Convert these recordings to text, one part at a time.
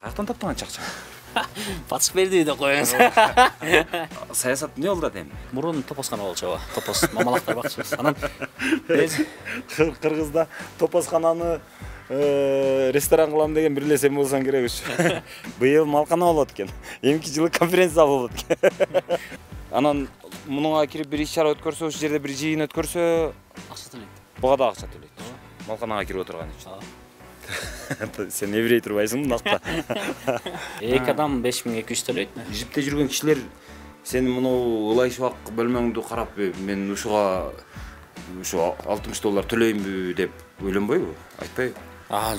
Каяктан таптыңан чакча? Батыш берди деп коюңуз. Саясат эмне болду эми? Мурун топоскана болчу, топос мамалактар бакчыбыз. Анан Кыргызда топоскананы ресторан кылам деген бир эле сен болсоң керек уч. Быйыл малкана болот экен. Эмки жылы конференция болот экен. Анан мунуңа кирип бир иш-чара өткөрсө, ошол жерде бир жыйын өткөрсө, акча төлөйт. буга да акча төлөйт. Малканага кирип отурган үчүн. Сен эбирей турбайсың мындакта. Эки адам 5200 төлөйт. Ижипте жүргөн кишилер сен муну ылай шыбак бөлмөңдү карап, мен ушуга ушу $60 төлөймбү деп ойлонбойбу? Айтпайбы?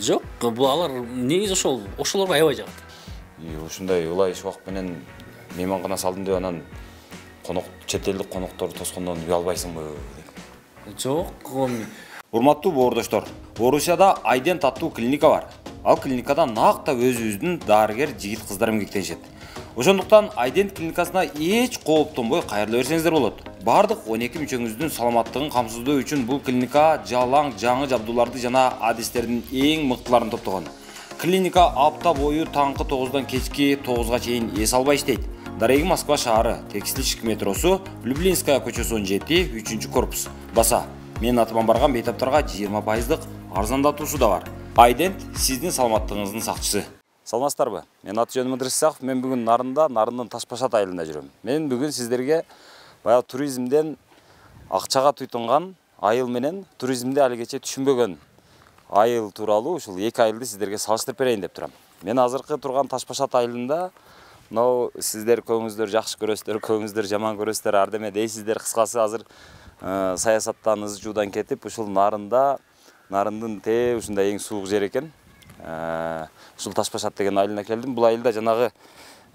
Жок, бул алар негизи ошолорго аябай жагат. Ушундай ылай шыбак менен мейманкана салдым деп анан чет элдик коноктор тоскондон уялбайсыңбы? Жок. Урматтуу боордоштор, Орусияда Айдент аттуу клиника бар. Ал клиникада накта өзүбүздүн дарыгер жигит кыздар эмгектенишет. Ошондуктан Айдент клиникасына эч кооптонбой кайрыла берсеңиздер болот. Бардык 12 мүчөңүздүн саламаттыгын камсыздоо үчүн бул клиника жалаң жаңы жабдууларды жана адистердин эң мыктыларын топтогон. Клиника апта бою таңкы 9-дан кечки 9-га чейин эс албай иштейт. Дареги Москва шаары, Текстильщик метросу, Люблинская көчөсү 17, 3 корпус. Баса, мен атыман барган бейтаптарга 20% арзандатуусу да бар. Айдент сиздин саламаттыгыңыздын сакчысы. Саламатсыздарбы? Мен аты жөнүм Ыдырыс Исаков, мен бүгүн Нарындын Ташпашат айылында жүрөм. Мен бүгүн сиздерге баягы туризмден акчага туйтунган айыл менен туризмди алигече түшүнбөгөн айыл тууралуу ушул эки айылды сиздерге салыштырып берейин деп турам. Мен азыркы турган Ташпашат айылында сиздер көңүңүздөр жакшы көрөсүздөр, көңүңүздөр жаман көрөсүздөр, ардеме дейсиздер. Кыскасы азыр саясаттан ызжуудан кетип, ушул Нарындын ушундай эң суук жер экен. Ушул Ташпашат деген айылына келдим. Бул айылда жанагы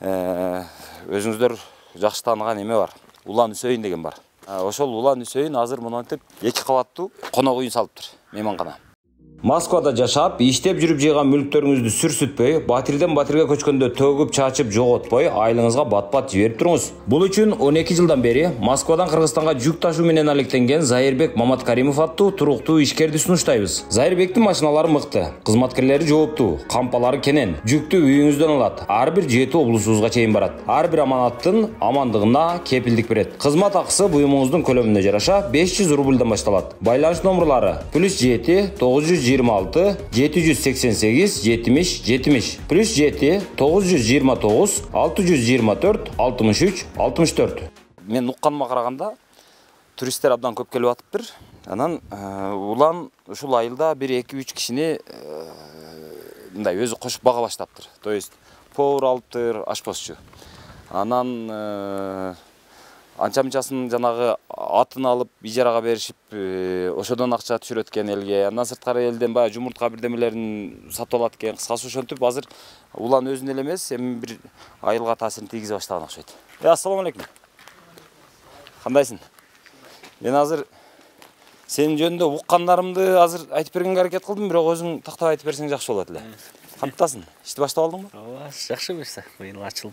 өзүңүздөр жакшы тааныган эме бар. Улан Үсөйүн деген бар. Ошол Улан Үсөйүн азыр монтип 2 кабаттуу конок үйүн салыптыр, мейманкана. Москвада жашап, иштеп жүрүп жыйган мүлктөрүңүздү сүрсүтпөй, батирден батирге көчкөндө төгүп чачып жоготпой, айылыңызга бат-бат жиберип туруңуз. Бул үчүн 12 жылдан бери Москвадан Кыргызстанга жүк ташуу менен алектенген Зайырбек Маматкаримов аттуу туруктуу ишкерди сунуштайбыз. Зайырбектин машиналары мыкты, кызматкерлери жооптуу, кампалары кенен, жүктү үйүңүздөн алат. Ар бир 7 облусубузга чейин барат. Ар бир аманаттын амандыгына кепилдик берет. Кызмат акысы буюмуңуздун көлөмүнө жараша 500 рубльдан башталат. Байланыш номерлары +7 926 788 70 70 +7 929 624 63 64. Мен укканыма караганда туристтер абдан көп келип атыптыр. Анан улан ушул айылда бир 2-3 кишини мындай өзү кошуп бага баштаптыр. То есть повар алыптыр, ашпозчу. Анан анча-мынчасын жанагы атын алып ижарага беришип, ошодон акча түшүрөт экен элге. Андан сырткары элден баягы жумуртка бирдемелерин сатып алат экен. Кыскасы ошентип азыр улан өзүн эле эмес, эми бир айылга таасирин тийгизе баштаган окшойт. Ассаламу алейкум. Кандайсың? Мен азыр сенин жөнүндө уккандарымды азыр айтып бергенге аракет кылдым, бирок өзүң тактап айтып берсең жакшы болот эле. Кантасың? Ишти баштап алдыңбы? Ооба, жакшы буюрса, быйыл ачылып.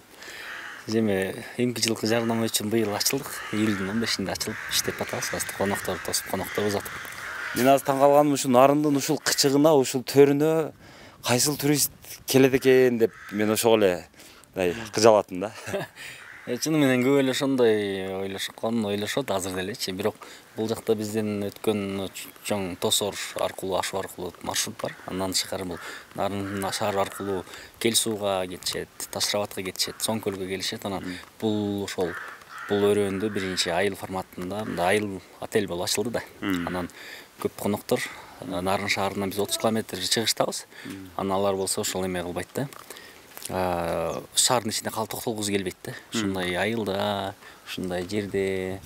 Эми эмки жылкы жарнама үчүн быйыл ачылдык. Июлдун 15-inde ачылып иштеп атабыз. Азыр конокторду тосуп, конокторду узатып. Мен азыр таң калганым ушу Нарындын ушул кычыгына, ушул төрүнө кайсыл турист келет экен деп мен ошого эле кыжалаттым да. Чыны менен көп эле ошондой ойлошот азыр делечи. Бирок бул жакта бизден өткөн чоң Тосор аркылуу, Ашу аркылуу маршрут бар. Андан тышкары бул Нарын шаар аркылуу Кел сууга кетишет, Ташрабатка кетишет, Соңкөлгө келишет. Анан бул өрөөндө биринчи айыл форматында айыл отель болуп ачылды да. Анан көп коноктор Нарын шаарынан биз 30 км чыгыштабыз. Анан алар болсо ошол эме кылбайт да. Шаардын ичинде калып токтолгусу келбейт да. Ушундай айылда, ушундай жерде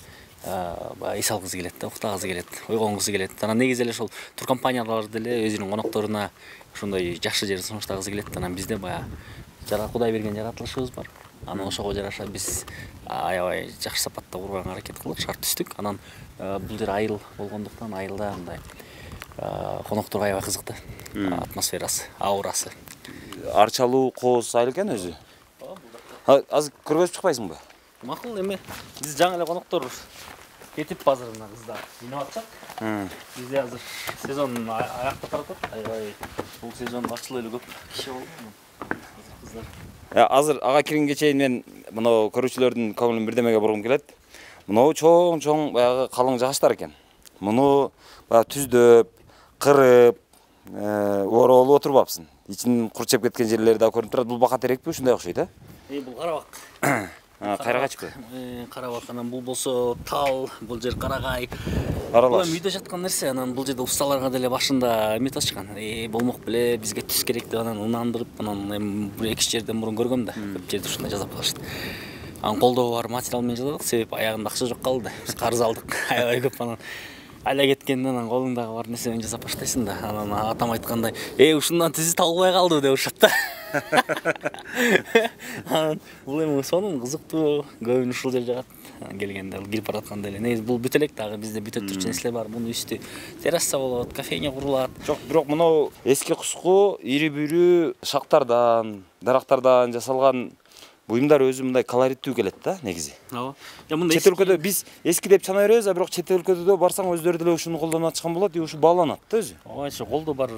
эс алгысы келет да, уктагысы келет, ойгонгусу келет. Анан негизи эле ошол туркомпаниялар деле өзүнүн конокторуна ошондой жакшы жерди сунуштагысы келет. Анан бизде баягы Кудай берген жаратылышыбыз бар. Анан ошого жараша биз аябай жакшы сапатта курганга аракет кылдык, шарт түздүк. Анан бул жер айыл болгондуктан айылда мындай конокторго аябай кызык да. Атмосферасы, аурасы. Арчалуу кооз айыл экен өзү. Азыр көргөзүп чыкпайсыңбы? Макул эме. Биз жаңы эле коноктор кетип азыр мына кыздар жыйнап атышат. Бизде азыр сезон аяктап баратат. Аябай бул сезон ачылуу эле көп киши болду. Азыр ага киргенге чейин мен мына көрүүчүлөрдүн көңүлүн бирдемеге бургум келет. Мынау чоң баягы калың жагачтар экен. Муну баягы түздөп, кырып, ороолуп отурбапсың. Ичин курчеп кеткен жерлери да көрүнүп турат. Бул бака терекпи, ушундай окшойт, а? Бул карабак. Кайрагачпы? Карабак, анан бул болсо тал, бул жер карагай. Аралаш. Бул үйдө жаткан нерсе, анан бул жерде усталарга деле башында эмет ачкан. Болмок беле, бизге түз керек деп анан ынандырып, анан эки жерден мурун көргөм да. Көп жерде ушундай жасап калышты. Анан колдоо бар материал менен жасадык, себеп аягында акча жок калды. Биз карыз алдык, аябай көп анан. Айла кеткенде анан колуңдагы бар нерсе менен жасап баштайсың да. Анан атам айткандай, ушундан түзү табылбай калды деп ушат да. Анан бул эми сонун кызыктуу, көбүн ушул жер жагат. Келгенде кирип баратканда эле. Негизи бул бүтө элек дагы бизде бүтө турчу нерселер бар. Мунун үстү терраса болот, кофейня курулат. Жок, бирок мынау эски куску ири-бүрү шактардан, дарактардан жасалган буюмдар өзү мындай колориттүү келет да, негизи. Ооба. Чет өлкөдө биз эски деп чана беребиз, а бирок чет өлкөдө барсаң өздөрү деле ушуну колдонуп атышкан болот, ушу бааланат да өзү. Ооба, колдо бар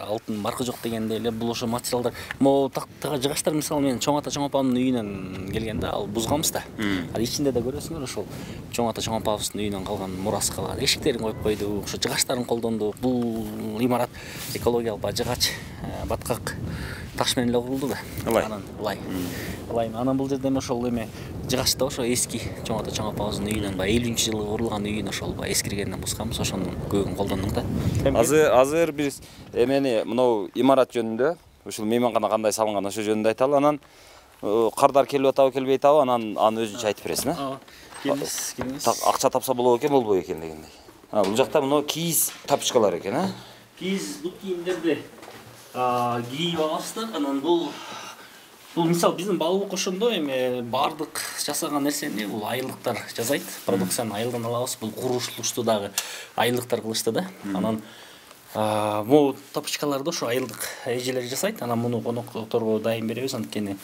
алтын маркы жок дегенде эле бул ошо материалдар. Могу тактыга жыгачтар мисалы мен чоң ата чоң апамдын үйүнөн келгенде ал бузганбыз да. Ал ичинде да көрөсүңөр ошол чоң ата чоң апабыздын үйүнөн калган мурасы калган. Эшиктерин коюп койдук, ошо жыгачтарын колдондук. Бул имарат экологиялык жыгач, баткак таш менен эле курулду да. Анан ылай. Анан бул жерде ошол эме жыгачта ошо эски чоң ата чоң апабыздын үйүнөн 50-жылы курулган үйүн ошол эскиргенден бузганбыз, ошонун көөгүн колдондук да. Азыр биз эмени мынау имарат жөнүндө, ушул мейманкана кандай салынган ошо жөнүндө айталы, анан кардар келип атабы, келбей атабы, анан аны өзүнчө айтып бересиң, а? Келиңиз. Акча тапса болобу экен, болбой экен дегендей. Бул жакта мына кийиз тапочкалар экен, а? Кийиз бут кийимдерди кийип аласыздар, анан бул мисалы биздин балалык ошондо эми баардык жасаган нерсени бул айылдыктар жасайт. Продукцияны айылдан алабыз. Бул курулушту дагы айылдыктар кылышты да. Анан могу тапочкаларды ошо айылдык эжелер жасайт. Анан муну конокторго дайым беребиз. Анткени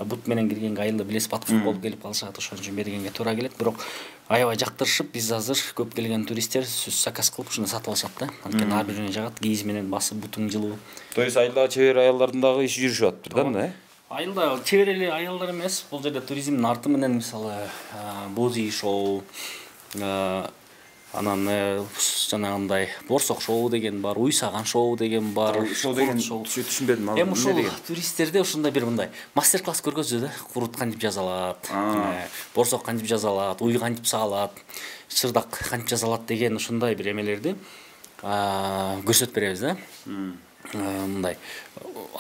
бут менен киргенге айылда билесиз паткур болуп келип калышат, ошон үчүн бергенге туура келет. Бирок аябай жактырышып, биз азыр көп келген туристтер заказ кылып ушуну сатып алышат да. Анткени ар бирине жагат, кийиз менен басып бутуң жылуу. То есть айылда чебер аялдардын дагы иши жүрүшүп атыптыр да мында, э? Айылда чебер эле аялдар эмес, бул жерде туризмдин арты менен мисалы бози шоу, анан жанагындай борсок шоу деген бар, уйсаган шоу деген бар. Шоу деген түшүнбөдүм. Эми ушул туристтерде ушундай бир мындай мастер-класс көргөзөдү да. Курут кантип жасалат, борсок кантип жасалат, уй кантип саалат, чырдак кантип жасалат деген ушундай бир эмелерди көрсөтүп беребиз да. Мындай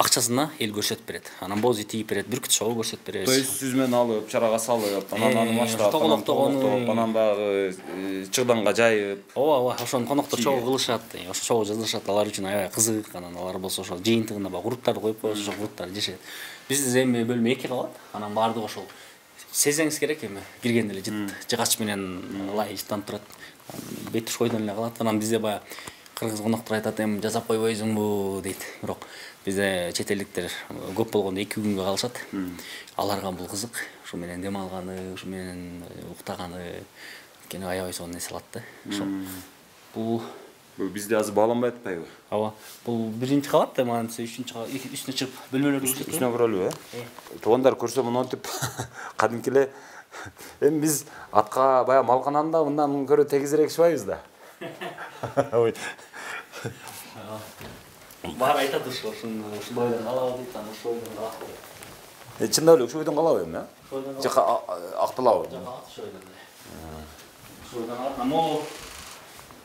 акчасына эл көрсөтүп берет. Анан бози тийип берет, бүркүт шоу көрсөтүп беребиз. То есть сүзмөн алып, чарага салып, анан аны маштап, анан дагы чыгданга жайып. Ооба, ошону коноктор чогуу кылышат, ошо чогуу жазышат, алар үчүн аябай кызык. Анан алар болсо ошол жыйынтыгында баягы куруттарды коюп коебуз, ошо куруттарды жешет. Бизде эми бөлмө 2 калат, анан баардыгы ошол сезеңиз керек эми киргенде эле жыгач менен ылай жыттанып турат. Бет шойдон эле калат. Анан бизде баягы кыргыз коноктор айтат, эми жасап койбойсуңбу дейт. Бирок бизде чет элдиктер көп болгондо 2 күнгө калышат. Аларга бул кызык. Ушу менен дем алганы, ушу менен уктаганы, кene аябай сонун эс алат да. Ошо. Бул бизде азыр бааланбай атпайбы? Ооба. Бул 1-чи кабат, манча 3-чү кабат, үстүнө чыгып бөлмөлөрдү көрсөтөт. Үстүнө көрөлү, э? Туугандар көрсө монтип кадимки эле эми биз атка баягы малкананда мындан көрө тегизирээк шыбайбыз да. Ой. Бар айтат ушундай ойдон калабы дейт, анан ушул ойдон калат. Чындап эле ушул ойдон калабы эми, а? Жак акталабы? Жак ушул ойдон эле. Ушул ойдон калат. Аммо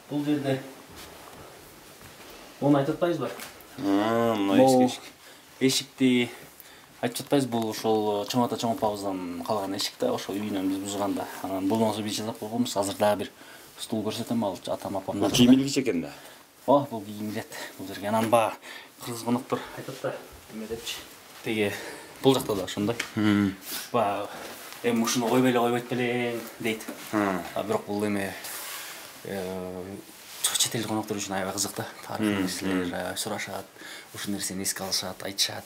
бул жерде муну айтып атпайбызбы? Мына эшикти айтып жатпайбыз, бул ошол чоң ата чоң апабыздан калган эшик да, ошо үйүнөн биз бузганда. Анан болмосо биз жасап койгонбуз. Азыр дагы бир стул көрсөтөм, ал атам апамдан. Кийим илгич экен да. Бул кийим илет бул жерге. Анан баягы кыргыз коноктор айтат да, эме депчи. Теге бул жакта да ошондой. Баягы эми ушуну койбой эле койбойт белең дейт. Бирок бул эме чет эл коноктор үчүн аябай кызык да. Тарыхый нерселер сурашат, ушул нерсени эске алышат, айтышат.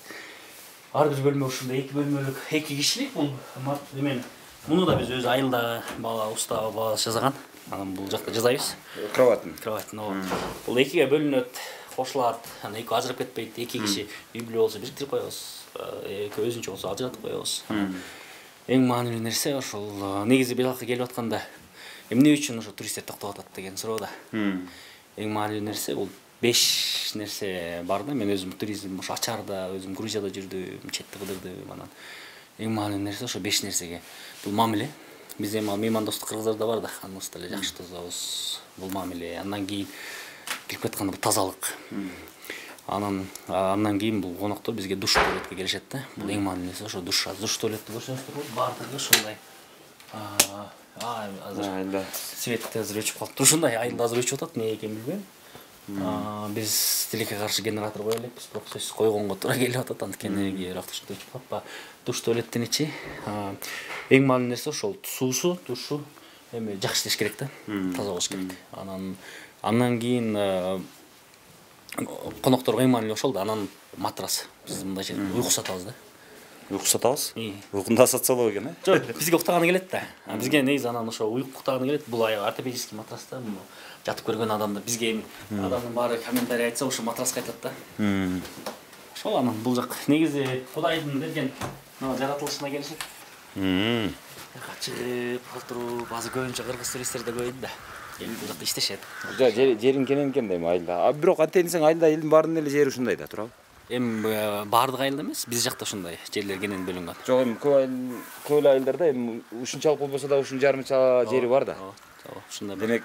Ар бир бөлмө ушундай 2 бөлмөлүк, 2 кишилик бул. Эмен муну да биз өз айылда бала уста бала жасаган. Анан бул жакта жасайбыз. Кроватын, бул 2ге бөлүнөт, кошулат. Анан 2 ажырап кетпейт. 2 киши үй бүлө болсо бириктирип коебуз. өзүнчө болсо ажыратып коебуз. Эң маанилүү нерсе ошол негизи бияка келип атканда эмне үчүн ошо туристтер токтоп атат деген суроо да. Эң маанилүү нерсе бул 5 нерсе бар да. Мен өзүм туризм ошо Ачарда, өзүм Грузияда жүрдүм, четте кыдырдым. Анан эң маанилүү нерсе ошо 5 нерсеге. Бул мамиле. Бизде меймандостук кыргыздарда бар да, аныбызда эле жакшы тособуз. Бул мамиле. Андан кийин келип кетканда тазалык. Андан кийин бул коноктор бизге душ туалетке келишет да. Бул эң маанилүү нерсе ошо душ туалетти көрсөңүздөр болот. Баардыгы ушундай. Азыр светти азыр өчүп калыптыр. Ушундай айылда азыр өчүп атат, эмне экенин билбейм. Биз тилекке каршы генератор кое элекпиз, бирок сөзсүз койгонго туура келип атат, анткени энергия ушундай өчүп калып. Душ туалеттин ичи эң маанилүү нерсе ошол суусу, душу эми жакшы иштеш керек да, таза болуш керек. Андан кийин конокторго эң маанилүү ошол да. Анан матрас. Биз мындай жерде уйку сатабыз да. Уйку сатабыз? Уйкунда сатсалоо экен, э? Жок, бизге уктаганы келет да. Бизге негизи анан ошо уйку уктаганы келет. Бул ортопедический матрас да. Жатып көргөн адамдар бизге эми адамдын баары комментарий айтса ошо матраска айтат да. Ошол анан бул жак негизи Кудайдын берген жаратылышына келишет. Качып отуруп, азыр көбүнчө кыргыз туристтер да көп да. Бул жакта иштешет. Жерин кенен экен дейм айылда. Бирок антенисең айылда элдин баарынын эле жери ушундай да, туурабы? Эми баардык айылда эмес, биз жакта ушундай жерлер кенен бөлүнгөн. Жок, эми көп эле айылдарда эми ушунчалык болбосо да ушун жарымча жери бар да. Ушундай. Демек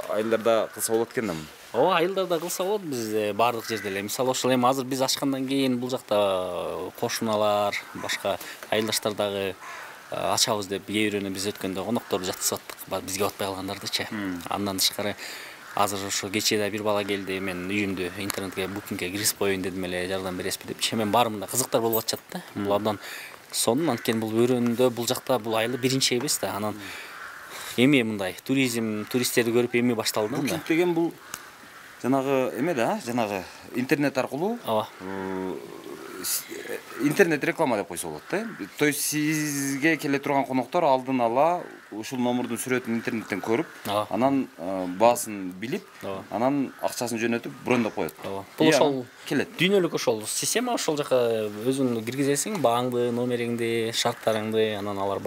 айылдарда кылса болот экен да. Ооба, айылдарда кылса болот, биз баардык жерде эле. Мисалы ошол эми азыр биз ачкандан кийин бул жакта кошуналар, башка айылдаштар дагы ачабыз деп кээ бирөөнө биз өткөндө конокторду жаткызып аттык, бизге батпай калгандардычы. Андан тышкары азыр ошо кечээ да бир бала келди, мен үйүмдү интернетке букингге киргизип коеюн дедим эле, жардам бересизби депчи. Мен баарымда кызыктар болуп атышат да. Бул абдан сонун, анткени бул өрөөндө бул жакта бул айыл биринчи эбес да. Анан эми мындай туристтерди көрүп эми башталды да. Букинг деген бул жанагы эме да, жанагы интернет аркылуу. Ооба. Интернет реклама деп койсо болот да. То есть сизге келе турган коноктор алдын ала ушул номурдун сүрөтүн интернеттен көрүп, анан баасын билип, анан акчасын жөнөтүп брондоп коет. Бул ошол келет. Дүйнөлүк ошол система, ошол жака өзүң киргизесиң, бааңды, номериңди, шарттарыңды, анан алар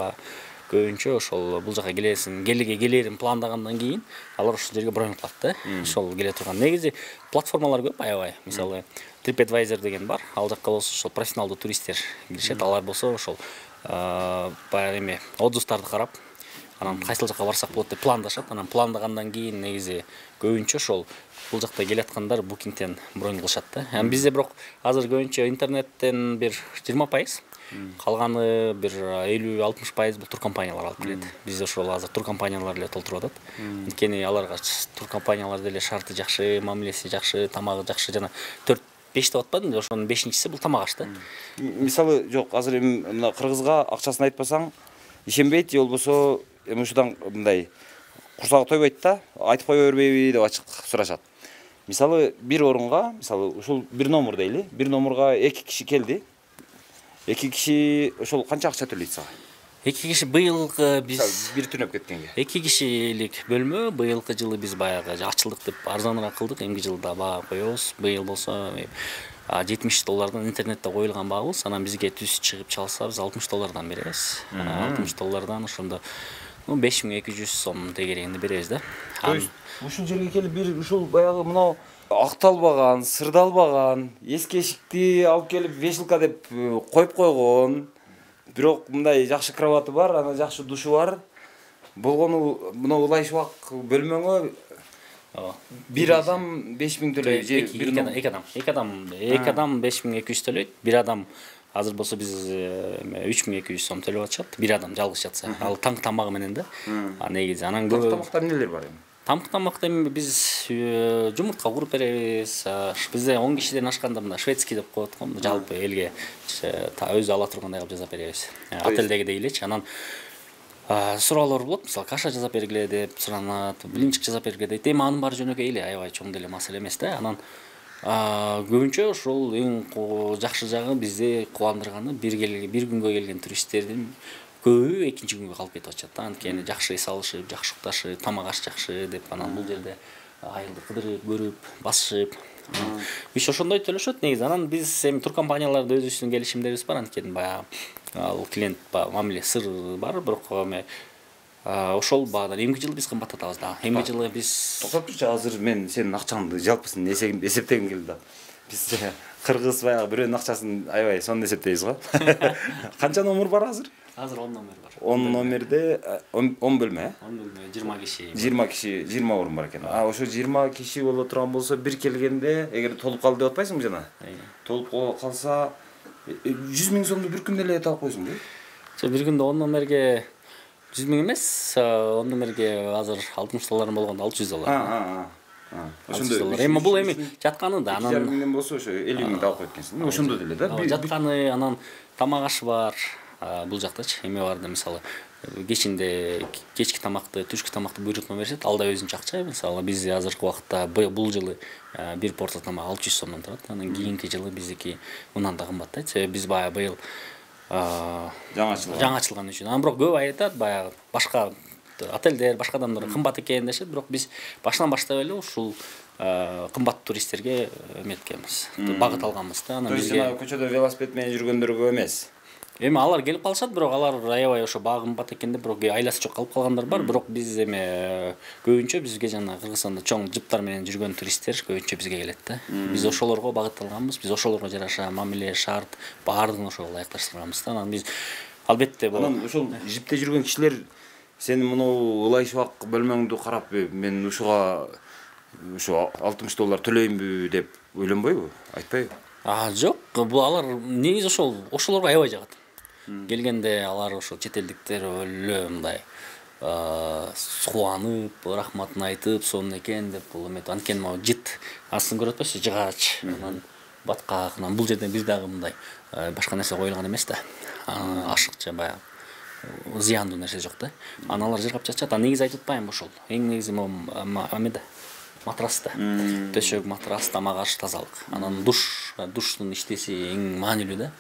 көбүнчө ошол бул жака келесиң, келерин пландагандан кийин алар ошол жерге бронь кылат да. Ошол келе турган. Негизи платформалар көп, аябай. Мисалы TripAdvisor деген бар. Ал жакка болсо ошол профессионалдуу туристтер киришет. Алар болсо ошол баягы эме отзывдарды карап, анан кайсыл жака барсак болот деп пландашат. Анан пландагандан кийин негизи көбүнчө ошол бул жакта келаткандар букингден бронь кылышат да. Бизде бирок азыр көбүнчө интернеттен бир 20%, калганы бир 50-60% бул туркомпаниялар алып келет. Бизде ошол азыр туркомпаниялар эле толтуруп атат. Анткени аларга туркомпаниялар деле шарты жакшы, мамилеси жакшы, тамагы жакшы, жана 4-5 деп атпадым, ошонун 5-инчиси бул тамак аш да. Мисалы, жок, азыр эми мына кыргызга акчасын айтпасаң ишенбейт, же болбосо эми ушудан мындай курсагы тойбойт да, айтып кое бербейби деп ачык сурашат. Мисалы, бир орунга, мисалы, ушул бир номер дейли, бир номерга 2 киши келди. 2 киши ошол канча акча төлөйт сага? 2 киши быйылкы биз бир түнөп кеткенге. 2 кишилик бөлмө быйылкы жылы биз баягы ачылдык деп арзаныраак кылдык. Эмки жылда баа коебуз. Быйыл болсо $70 интернетте коюлган баабыз. Анан бизге түз чыгып чалса биз $60 беребиз. $60 ошондо 5200 сом тегерегинде беребиз да. То есть ушул жерге келип бир ушул баягы мына акталбаган, сырдалбаган, эски эшикти алып келип вешилка деп коюп койгон. Бирок мындай жакшы кроваты бар, анан жакшы душу бар. Болгону мына улайшыбак бөлмөңө бир адам 5000 төлөйт же эки адам 5200 төлөйт. Бир адам азыр болсо биз 3200 сом төлөп атышат. Бир адам жалгыз жатса. Ал таң тамагы менен да. Негизи анан көп тамактар нелер бар эми? Тамакта эми биз жумуртка куруп беребиз. Бизде 10 кишиден ашканда мына шведский деп коет го, жалпы элге өзү ала тургандай кылып жасап беребиз. Отелдегидей элечи. Анан суроолор болот, мисалы каша жасап бергиле деп суранат, блинчик жасап бергиле дейт. Эми анын баары жөнөкөй эле, аябай чоң деле маселе эмес да. Анан көбүнчө ошол эң жакшы жагы бизде кубандырганы бир күнгө келген туристтердин көбү экинчи күнгө калып кетип атышат да. Анткени жакшы эс алышып, жакшы укташып, тамак аш жакшы деп анан бул жерде айылды кыдырып, көрүп, басышып, Иш ошондой төлөшөт негизи. Анан биз эми тур компанияларда өзүбүздүн келишимдерибиз бар, анткени баягы ал клиент мамиле сыр бар, бирок эми ошол баадан эмки жылы биз кымбаттатабыз да. Эмки жылы биз Токтоп турчу, азыр мен сенин акчаңды жалпысын эсептегим келди да. Биз кыргыз баягы бирөөнүн акчасын аябай сонун эсептейбиз го. Канча номер бар азыр? азыр 10 номер бар. 10 номерде 10 бөлмө, 10 бөлмө, 20 киши. 20 киши, 20 орун бар экен. Ошо 20 киши боло турган болсо, бир келгенде, эгер толуп калды деп атпайсыңбы жана? Толуп калса 100 000 сомду бир күндө эле алып койсуңбу? Бир күндө 10 номерге 100 000 эмес, 10 номерге азыр $60 болгондо $600. Ошондо. Эми бул эми жатканы да, анан 2,5 миңден болсо ошо 50 000 алып койт экенсиң. Ошондо деле да. Жатканы, анан тамак ашы бар. Бул жактачы эме бар да, мисалы кечинде кечки тамакты, түшкү тамакты буйрутма беришет, ал да өзүнчө акча. Мисалы биз азыркы убакытта бул жылы бир порция тамак 600 сомдон турат. Анан кийинки жылы биздики мындан да кымбаттайт. Себеби биз баягы быйыл жаңы ачылган үчүн. Анан бирок көп айтат, баягы башка отелдер, башка адамдар кымбат экен дешет, бирок биз башынан баштап эле ушул кымбат туристтерге эметкенбиз, багыт алганбыз да. Анан бизге көчөдө велосипед менен жүргөндөргө эмес. Эми алар келип калышат, бирок алар аябай ошо баа кымбат экен деп, бирок айласы жок калып калгандар бар. Бирок биз эми көбүнчө бизге жана Кыргызстанда чоң жыптар менен жүргөн туристтер көбүнчө бизге келет да. Биз ошолорго багытталганбыз, биз ошолорго жараша мамиле, шарт баардыгын ошого ылайыкташтырганбыз да. Анан биз албетте бул анан ошол жипте жүргөн кишилер сени мынау ылайшыбак бөлмөңдү карап, мен ушуга ушу $60 төлөймүнбү деп ойлонбойбу, айтпайбы? Жок, бул алар негизи ошолорго аябай жагат. Келгенде алар ошо чет элдиктер өлө мындай кубанып, рахматын айтып, сонун экен деп бул эметип, анткени могу жит астын көрүп атпайсызбы, жыгач, анан баткак, анан бул жерде биз дагы мындай башка нерсе коюлган эмес да. Ашыкча баягы зыяндуу нерсе жок да. Анан алар жыргап чачат. Негизи айтып атпаймынбы ошол. Эң негизи эмеде матраста. Төшөк, матрас, тамак аш, тазалык. Анан душтун иштеси эң маанилүү да.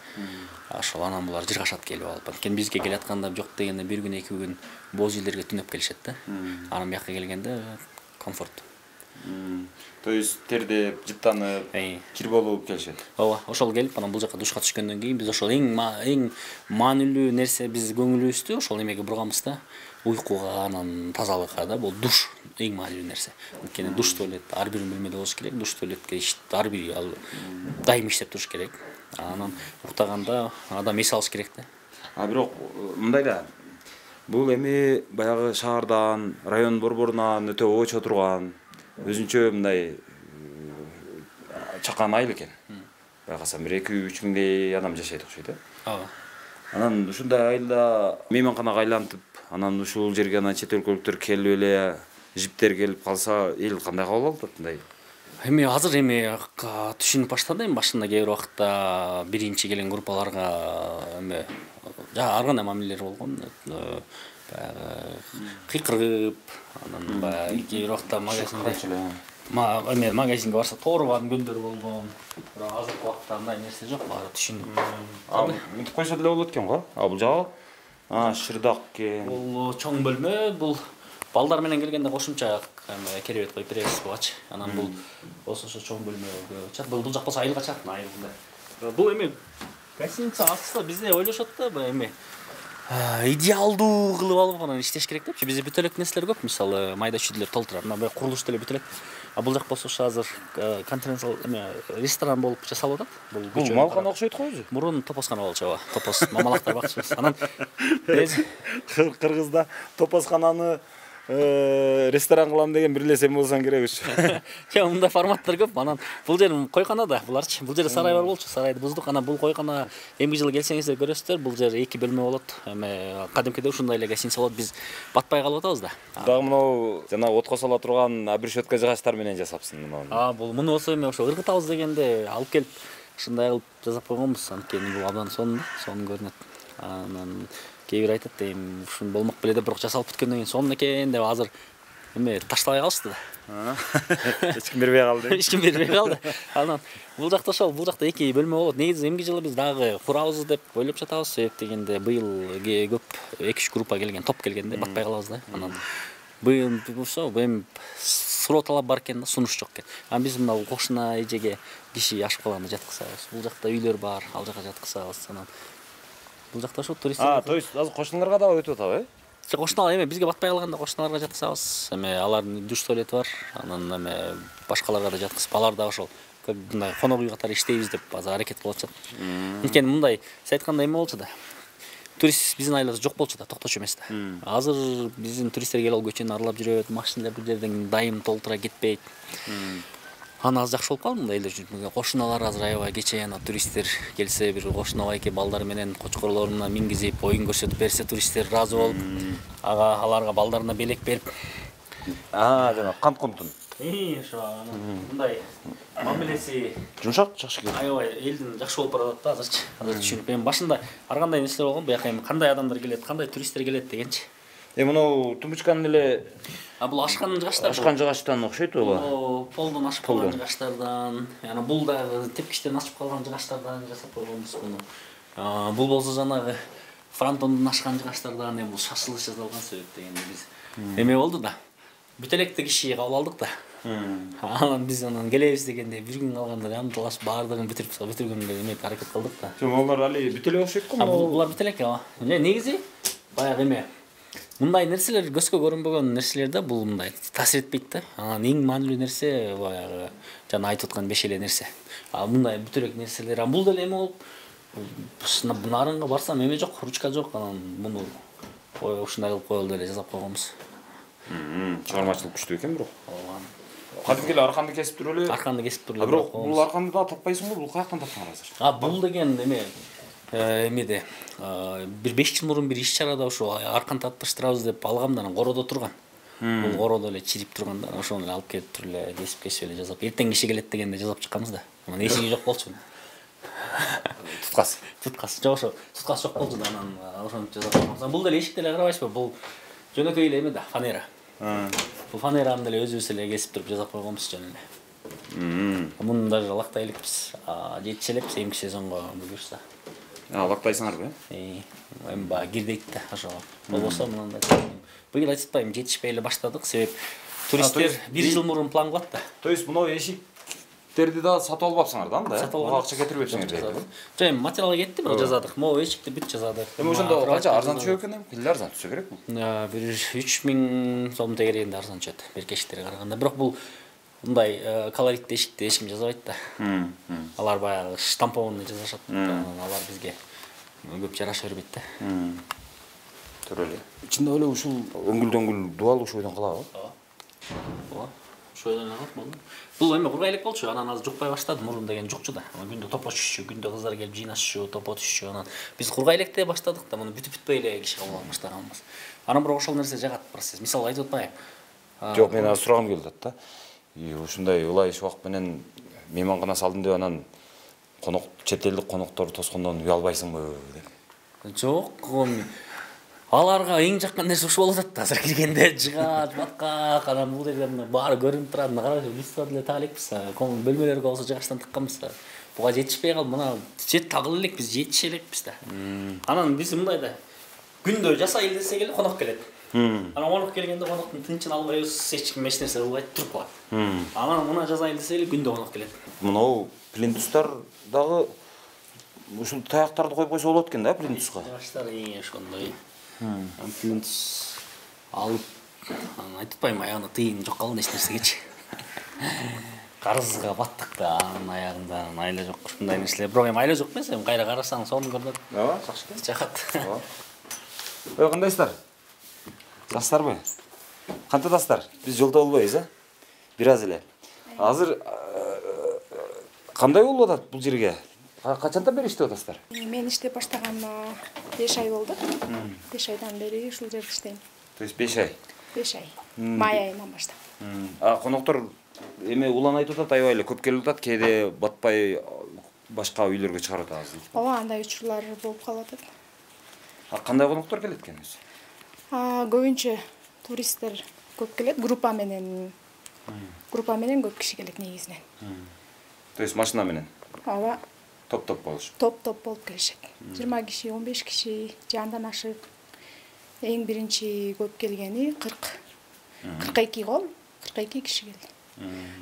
Ошол анан булар жыргашат келип алып. Анткени бизге келатканда жок дегенде бир күн, эки күн боз жерлерге түнөп келишет да. Анан бияка келгенде комфорт. То есть тердеп, жыптанып, кир болуп келишет. Ооба, ошол келип, анан бул жака душка түшкөндөн кийин биз ошол эң маанилүү нерсе биз көңүлүбүздү ошол эмеге бурганбыз да. Уйкуга, анан тазалыкка да, бул душ эң маанилүү нерсе. Анткени душ туалет ар бир бөлмөдө болуш керек. Душ туалетке ар бир дайым иштеп туруш керек. Анан уктаганда адам эс алыш керек да. Бирок мындай да. Бул эми баягы шаардан, район борборунан өтө очо турган өзүнчө мындай чакан айыл экен. Байкасам 2-3 миңдей адам жашайт окшойт да. Ооба. Анан ушундай айылда мейманканага айлантып, анан ушул жерге анан чет өлкөлүктөр келип эле жиптер келип калса, эл кандай кабыл алат мындай? Эми азыр түшүнүп баштады. Эми башында кээ бир убакта биринчи келген группаларга эми ар кандай мамилелер болгон. Баягы кыйкырып, анан баягы кээ бир убакта магазинге барса тоорубаган күндөр болгон. Бирок азыркы убакта андай нерсе жок, баары түшүнүп. Мынтип койсо деле болот экен го. Бул жагы шырдак экен. Бул чоң бөлмө, бул балдар менен келгенде кошумча керебет коюп беребиз бугачы. Анан бул ошо чоң бөлмөгө чат. Бул жак болсо айылга чат, айылда. Бул эми гостиница астында бизде ойлошот да, эми идеалдуу кылып алып анан иштеш керек депчи. Бизде бүтө элек нерселер көп, мисалы майда чүйдүлөр толтурат. Мына курулуш деле бүтө элек. Бул жак болсо азыр конференциялык ресторан болуп жасалып атат. Бул малкана окшойт го өзү. Мурун топоскана болчу, ооба. Топос мамалактар бакчыбыз. Анан Кыргызда топоскананы ресторан кылам деген бир эле сен болсоң керек уч. Жок, мындай форматтар көп. Анан бул жер койкана да, буларчы. Бул жерде сарай бар болчу, сарайды буздук. Анан бул койкана эмки жылы келсеңиздер көрөсүздөр. Бул жер 2 бөлмө болот. Эми кадимкиде ушундай эле гостиница болот. Биз батпай калып атабыз да. Дагы мынау жана отко сала турган обрешетка жыгачтар менен жасапсың муну. Бул муну болсо эми ошо ыргытабыз дегенде алып келип ушундай кылып жасап койгонбуз. Анткени бул абдан сонун көрүнөт. Анан кээ бир айтат, эми ушун болмок беле деп, бирок жасалып бүткөндөн кийин сонун экен деп азыр эме таштабай калышты да. Эч ким бербей калды. Эч ким бербей калды. Анан бул жакта 2 бөлмө болот. Негизи эмки жылы биз дагы курабыз деп ойлоп жатабыз. Себеп дегенде быйыл көп 2-3 группа келген, топ келгенде батпай калабыз да. Анан быйыл эми суроо талап бар экен да, сунуш жок экен. Анан биз мына кошуна эжеге киши ашып калганда жаткызабыз. Бул жакта үйлөр бар, ал жака жаткызабыз. Анан бул жакта ошо туристтер. То есть азыр кошуналарга да өтүп атабы, Кошуналар эме бизге батпай калганда кошуналарга жаткызабыз. Эме алардын душ туалети бар. Анан эме башкаларга да жаткызып, алар да ошол мындай конок үй катары иштейбиз деп азыр аракет кылып атышат. Анткени мындай сиз айткандай эме болчу да. Турист биздин айларда жок болчу да, токточу эмес да. Азыр биздин туристтер келип көчөнү аралап жүрөт, машиналар бир жерден дайым толтура кетпейт. Аны аз жакшы болуп калды мындай эле жүрүп. Кошуналар азыр аябай кече, туристтер келсе бир кошунабайке балдар менен кочкорлоруна мингизип, оюн көрсөтүп берсе туристтер ыраазы болуп, аларга балдарына белек берип. Жана кант комтун. Ошо мындай мамилеси Жумшак, жакшы келет. аябай элдин жакшы болуп баратат да азырчы. Азыр түшүнүп, эми башында ар кандай нерселер болгон, буяка эми кандай адамдар келет, кандай туристтер келет дегенчи. Мынау тумбучканын эле Бул ашкан жыгачтар. ашкан жыгачтан окшойт боло. Полдон ашып калган жыгачтардан, яна бул дагы тепкичтен ашып калган жыгачтардан жасап койгонбуз муну. Бул болсо жанагы фронтондон ашкан жыгачтардан, бул шашылыш жасалган себеп дегенде биз эме болду да. Бүт электе киши кабыл алдык да. Анан биз келебиз дегенде бир күн калганда анталашып баардыгын бүтүргөнгө эме аракет кылдык да. Олар али бүт эле окшойт го. Булар бүт элек. Негизи баягы эме мындай нерселер көзгө көрүнбөгөн нерселер да, бул мындай таасир этпейт да. Анан эң маанилүү нерсе баягы жана айтып аткан 5 эле нерсе. Мындай бүт элек нерселер. Бул деле эме болуп нарынга барсам эме жок, ручка жок. Анан муну ушундай кылып коелу деле жасап койгонбуз. Чыгармачылык күчтүү экен бирок. Кадимки эле арканды кесип туруп эле. Арканды кесип туруп эле. Бирок бул арканды да таппайсыңбы? Бул каяктан тапкан азыр? Бул деген эме эмеде бир 5 жыл мурун бир иш чарада ошо аркан таптыштырабыз деп алгам да, короодо турган. Бул короодо эле чирип турган да, ошону эле алып келип туруп эле кесип эле жасап, эртең киши келет дегенде жасап чыкканбыз да. Анан эшиги жок болчу. Туткасы жок, ошо туткасы жок болчу да, анан ошону жасап койгонбуз. Бул деле эшик деле карабайсызбы? Бул жөнөкөй эле эме да, фанера. Бул фанераны деле өзүбүз эле кесип туруп жасап койгонбуз жөн эле. Муну даже лактай элекпиз. Жетишелеп эмки сезонго буюрса. Лактайсыңарбы? Эми баягы кирдейт да, ошо. Болбосо мындай. Быйыл айтпайм, жетишпей эле баштадык, себеп туристтер 1 жыл мурун план кылат да. То есть мына эшиктерди да сатып албапсыңар да, анда? Сатып алып акча кетирбепсиңер да. Жок, эми материал кетти, бирок жазадык. Могу эшикти бүт жазадык. Эми ошондо канча арзан түшөт экен? Киле арзан түшө керек бул. Бир 3000 сом тегерегинде арзан түшөт, берки эшиктерге караганда. Бирок бул мындай колоритти эшикти эч ким жазбайт да. Алар баягы штампованный жазышат. Алар бизге көп жараша бербейт да. Туура эле. Ичинде эле ушул өңгүл-дөңгүл дуал ошойдон калабы? Ооба. Ошойдон алат болду. Бул эми кургай элек болчу, анан азыр жукпай баштады. Мурун деген жокчу да. Күндө топо түшчү, күндө кыздар келип жыйнашчу, топо түшчү. Анан биз кургай электе баштадык да, муну бүтүп-бүтпөй эле киши кабыл алып баштаганбыз. Анан бирок ошол нерсе жагат процесс. Мисалы айтып атпайбы? Жок, мен азыр сурагым келип атат да. Ушундай улай убак менен мейманкана салдым деп анан чет элдик коноктор тоскондон уялбайсыңбы деп. Жок, аларга эң жаккан нерсе ушул болуп атат да. Азыр киргенде жыгаат, баткак, анан бул жерден баары көрүнүп турат. Караңыз, листвада деле тага элекпиз. Бөлмөлөргө болсо жыгачтан тыкканбыз. Буга жетишпей калды. Мына жет тагыла элек, биз жетише элекпиз да. Анан биз мындай да. Күндө жасайын десе келе конок келет. Анан конок келгенде коноктун тынчын албайбыз, эч ким эч нерсе кылбайт, туруп калат. Анан мына жазайын десе эле күндө конок келет. Мынау плинтустар дагы ушул таяктарды коюп койсо болот экен да, плинтуска. Жыгачтар ошондой. Плинтус алып, айтып атпайм, аягына тыйын жок калды эч нерсегечи. Карызга баттык да, анын аягында айла жок, ушундай нерселер. Бирок эми айла жок эмес, эми кайра карасаң сонун көрүнөт. Ооба, жакшы. Жагат. Ой, кандайсыздар? Жакшысыздарбы? Кантадасыздар? Биз жолдо болбойбуз, бир аз эле. Азыр кандай болуп атат бул жерге? Качандан бери иштеп атасыздар? Мен иштеп баштаганыма 5 ай болду. 5 айдан бери ушул жерде иштейм. То есть 5 ай? 5 ай. Май айынан баштап. Коноктор эме улан айтып атат, аябай эле көп келип атат, кээде батпай башка үйлөргө чыгарып атабыз. Ооба, андай учурлар болуп калып атат. Кандай коноктор келет экен өзү? Көбүнчө туристтер көп келет, группа менен көп киши келет негизинен. То есть машина менен? Ооба. Топ-топ болуш. Топ-топ болуп келишет. 20 киши, 15 киши, же андан ашык. Эң биринчи көп келгени 42 кол. башка 2 киши келди.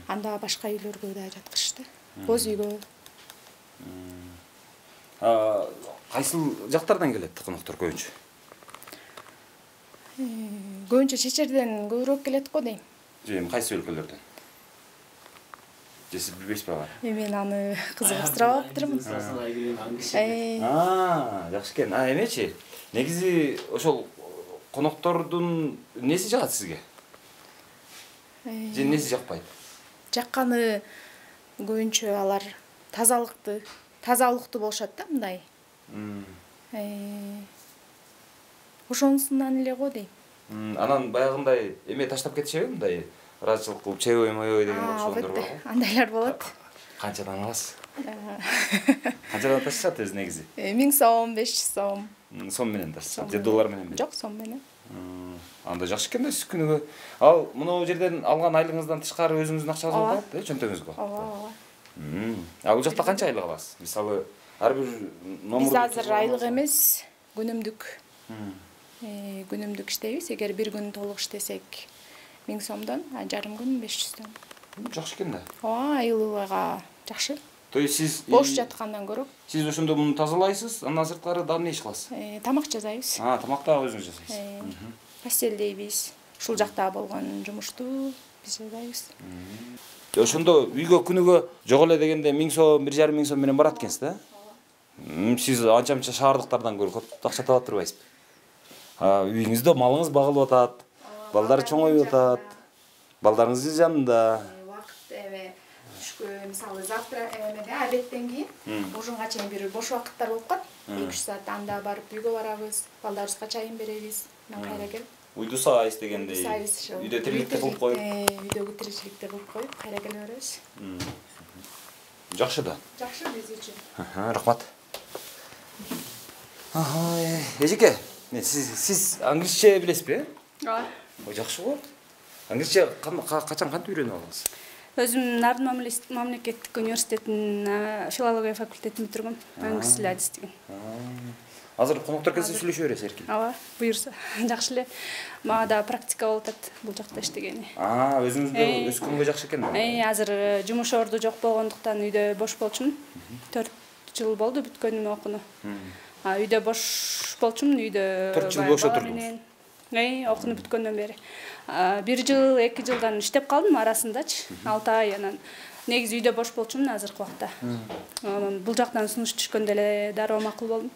Анда башка үйлөргө да жаткырышты. Боз үйгө. Кайсыл жактардан келет коноктор көбүнчө? Көбүнчө чечерден көбүрөөк келет го дейм. Эми кайсы өлкөлөрдөн? Же сиз билбейсизби ага? Мен аны кызыктырып турмун. Жакшы экен. Эмечи? Негизи ошол коноктордун неси жагат сизге? Же неси жакпайт? Жакканы көбүнчө алар тазалыктуу болушат да мындай. Ошонусунан эле го дейм. Анан баягындай эме таштап кетишеби мындай? Ыраачылык кылып чебой мойбой деген окшогондор барбы? Андайлар болот. Канчадан аласыз? Канчадан ташышат өзү негизи? 1000 сом, 500 сом. Сом менен ташышат, же доллар мененби? Жок, сом менен. Анда жакшы экен да сиз күнүгө. Ал мына жерден алган айлыгыңыздан тышкары өзүңүздүн акчаңыз болот, чөнтөгүңүзгө? Ооба. Бул жакта канча айлык аласыз? Мисалы, ар бир номер. Биз азыр айлык эмес, күнүмдүк. Күнүмдүк иштейбиз. Эгер бир күн толук иштесек 1000 сомдон, жарым күн 500 сом. Жакшы экен да. Ооба, айлыгыга жакшы. То есть сиз бош жаткандан көрө. Сиз ошондо муну тазалайсыз, андан сырткары дагы эмне иш кыласыз? Тамак жасайбыз. Тамак дагы өзүңүз жасайсыз. Постелдейбиз. Ушул жакта болгон жумушту биз жасайбыз. Ошондо үйгө күнүгө жок эле дегенде 1000 сом, 1,5 сом менен барат экенсиз да? Сиз анча-мынча шаардыктардан көрүп акча таап турбайсызбы? Үйүңүздө малыңыз багылып атат, балдар чоңоюп атат, балдарыңыздын жанында. Вакыт түшкө, мисалы, завтра обедтен кийин ужунга чейин бир бош вакыттар болуп калат. 2-3 саат анда барып үйгө барабыз, балдарыбызга чайын беребиз. Мен кайра келип Уйду саайбыз дегендей. Үйдө тириликти кылып коюп. Үйдөгү тиричиликти кылып коюп, кайра келе беребиз. Жакшы да. Жакшы биз үчүн. Рахмат. Эжеке, сиз англисче билесизби? Ооба. Жакшы го. Англисче качан кантип үйрөнүп алдыңыз? Өзүм Нарын мамлекеттик университетинин филология факультетин бүтүргөм. Англис тили адистигин. Азыр коноктор келсе сүйлөшө бересиз эркин. Ооба, буюрса. Жакшы эле. Мага да практика болуп атат бул жакта иштегени. Өзүңүздө өскөнгө жакшы экен да. Азыр жумуш орду жок болгондуктан үйдө бош болчумун. 4 жыл болду бүткөнүмө окууну. Үйдө бош болчумун, үйдө 4 жыл бош отурдуңуз. Окууну бүткөндөн бери. 1 жыл, 2 жылдан иштеп калдым арасындачы. 6 ай анан негизи үйдө бош болчумун азыркы убакта. Бул жактан сунуш түшкөндө эле дароо макул болдум.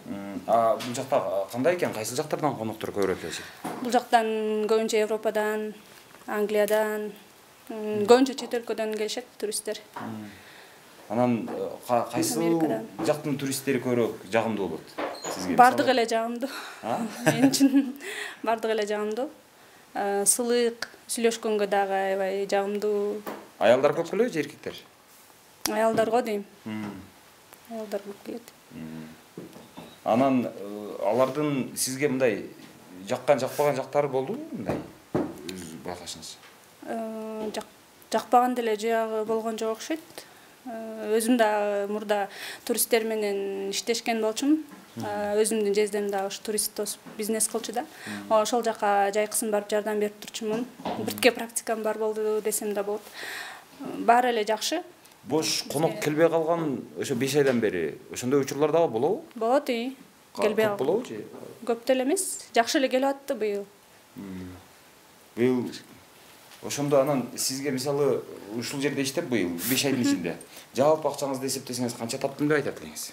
Бул жакта кандай экен? Кайсы жактардан коноктор көбүрөөк келишет? Бул жактан көбүнчө Европадан, Англиядан, көбүнчө чет өлкөдөн келишет туристтер. Анан кайсы жактын туристтери көбүрөөк жагымдуу болот сизге? Бардык эле жагымдуу. Мен үчүн бардык эле жагымдуу. Сылык, сүйлөшкөнгө дагы аябай жагымдуу. Аялдар көп келеби же эркектер? Аялдарго дейм. Аялдар көп келет. Анан алардын сизге мындай жаккан, жакпаган жактары болдубу мындай? Өз байкашыңыз. Жакпаган деле жагы болгон жок окшойт. Өзүм да мурда туристтер менен иштешкен болчумун. Өзүмдүн жездем да ушу турист тосуп бизнес кылчу да. Ошол жака жайкысын барып жардам берип турчумун. Биртке практикам бар болду десем да болот. Баары эле жакшы. Бош конок келбей калган ошо 5 айдан бери ошондой учурлар дагы болобу? Болот, келбей калган. Болобу же? Көп деле эмес. Жакшы эле келип атты быйыл. Быйыл ошондо анан сизге мисалы ушул жерде иштеп быйыл 5 айдын ичинде жалпы акчаңызды эсептесеңиз канча таптым деп айтат элеңиз?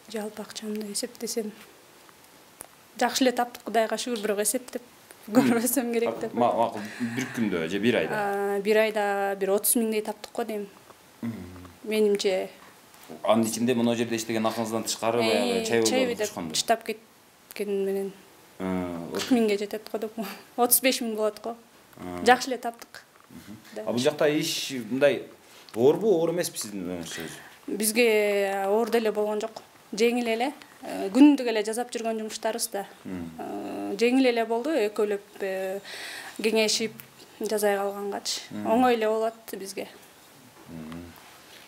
Жалпы акчамды эсептесем жакшы эле таптык, Кудайга шүгүр, бирок эсептеп көрбөсөм керек деп. Макул, бир күндө же бир айда? Бир айда бир 30 миңдей таптык го дейм. Менимче. Анын ичинде мына жерде иштеген акыңыздан тышкары баягы чай деп чыдап кеткен менен 40 миңге жетет го деп. 35 миң болот го. Жакшы эле таптык. Бул жакта иш мындай оорбу, оор эмеспи сиздин оңуңуз? Бизге оор деле болгон жок. Жеңил эле. Күндүк эле жасап жүргөн жумуштарыбыз да. Жеңил эле болду, экөөлөп кеңешип жасай калгангачы. Оңой эле болот бизге.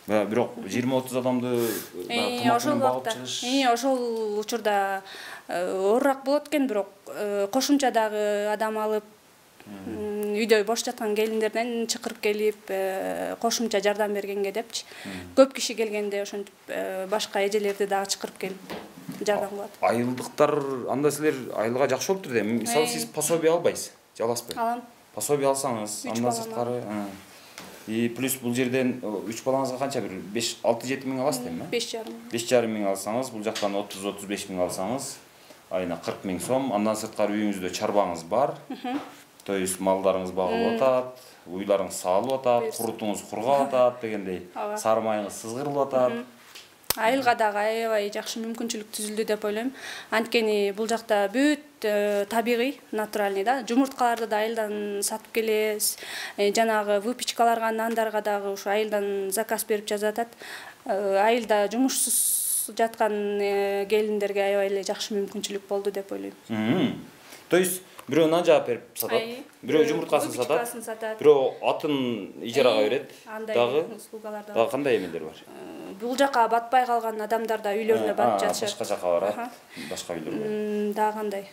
Бирок 20-30 адамды тамак багып чыгыш. Ошол учурда оорураак болот экен, бирок кошумча дагы адам алып Үйдө бош жаткан келиндерден чакырып келип, кошумча жардам бергенге депчи. Көп киши келгенде ошентип башка эжелерди дагы чакырып келип жардам кылат. Айылдыктар анда силер айылга жакшы болуптур да. Мисалы сиз пособие албайсыз, жаласпай. Алам. Пособие алсаңыз, андан сырткары и плюс бул жерден 3 балаңызга канча бир 5-6-7 миң аласыз дейм, 5,5. 5,5 миң алсаңыз, бул жактан 30-35 миң алсаңыз, айына 40 миң сом, андан сырткары үйүңүздө чарбаңыз бар. То есть малдарыңыз багылып атат, уйларыңыз салып атат, курутуңуз кургап атат дегендей, сары майыңыз сызгырылып атат. Айылга дагы аябай жакшы мүмкүнчүлүк түзүлдү деп ойлойм. Анткени бул жакта бүт табигый, натуральный да. Жумурткаларды да айылдан сатып келебиз. Жанагы выпечкаларга, нандарга дагы ушу айылдан заказ берип жазып атат. Айылда жумушсуз жаткан келиндерге аябай эле жакшы мүмкүнчүлүк болду деп ойлойм. То есть бирөө нан жаап берип сатат, бирөө жумурткасын сатат, бирөө атын ижарага берет. Дагы кандай эмелер бар? Бул жака батпай калган адамдар да үйлөрүнө барып жатышат. Башка жака барат, башка үйлөргө. Дагы кандай?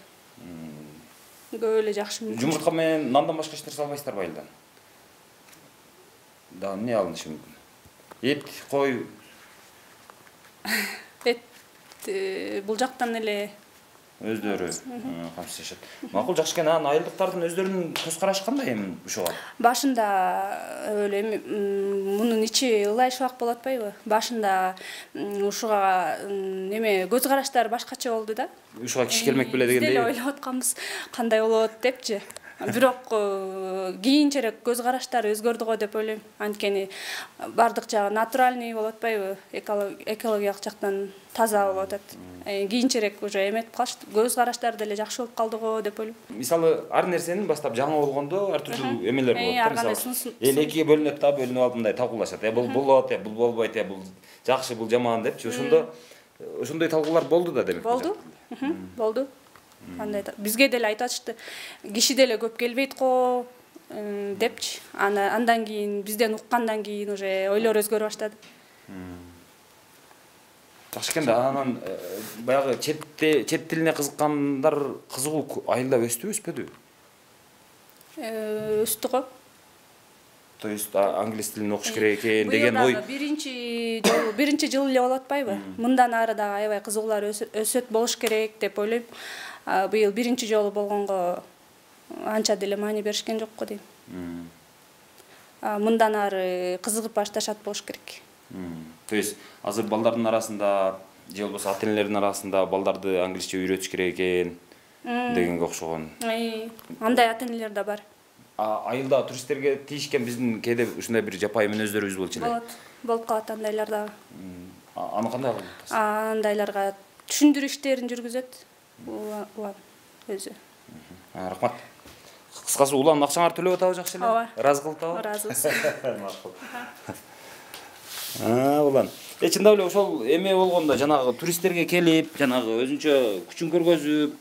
Көп эле жакшы мүмкүн. Жумуртка менен нандан башка эч нерсе албайсыздарбы айылдан? Дагы эмне алынышы мүмкүн? Эт, кой. Эт бул жактан эле өздөрү камсыздашат. Макул, жакшы экен. Анан айылдыктардын өздөрүнүн көз карашы кандай эми ушуга? Башында эле мунун ичи ылайшыраак болуп атпайбы? Башында ушуга неме көз караштары башкача болду да. Ушуга киши келмек беле дегендей. Биз деле ойлоп атканбыз, кандай болот депчи. Бирок кийинчерээк көз караштары өзгөрдү го деп ойлойм. Анткени бардык жагы натуральный болуп атпайбы? Экологиялык жактан таза болуп атат. Кийинчерээк уже эметип калышты. Көз караштары деле жакшы болуп калды го деп ойлойм. Мисалы, ар нерсенин баштап жаңы болгондо ар түрдүү эмелер болот. Мисалы, эл экиге бөлүнөт да, бөлүнүп алып мындай талкуулашат. Бул болот, бул болбойт, бул жакшы, бул жаман депчи. Ошондой талкуулар болду да демек. Болду. Болду. Кандай бизге деле айтып атышты. Киши деле көп келбейт го депчи. Андан кийин бизден уккандан кийин уже ойлор өзгөрө баштады. Жакшы экен да. Анан баягы чет тилине кызыккандар кызыгуу айылда өстүбү, өспөдүбү? Өстү го. То есть англис тилин окуш керек экен деген ой. Биринчи жыл эле болуп атпайбы? Мындан ары дагы аябай кызыгуулар өсөт болуш керек деп ойлойм. Быйыл биринчи жолу болгонго анча деле маани беришкен жок го дейм. Мындан ары кызыгып башташат болуш керек. То есть азыр балдардын арасында же болбосо ата-энелердин арасында балдарды англисче үйрөтүш керек экен дегенге окшогон. Андай ата-энелер да бар. Айылда туристтерге тийишкен биздин кээде ушундай бир жапайы мүнөздөрүбүз болчу эле. Болуп калат андайлар да. Аны кандай кылып атасыз? Андайларга түшүндүрүү иштерин жүргүзөт. Улан өзү. Рахмат. Кыскасы улан акчаңарды төлөп атабы жакшы эле? Ооба. Ыраазы кылып атабы? Ыраазыбыз. Макул. Улан. Чындап эле ошол эме болгондо жанагы туристтерге келип, жанагы өзүнчө күчүн көргөзүп,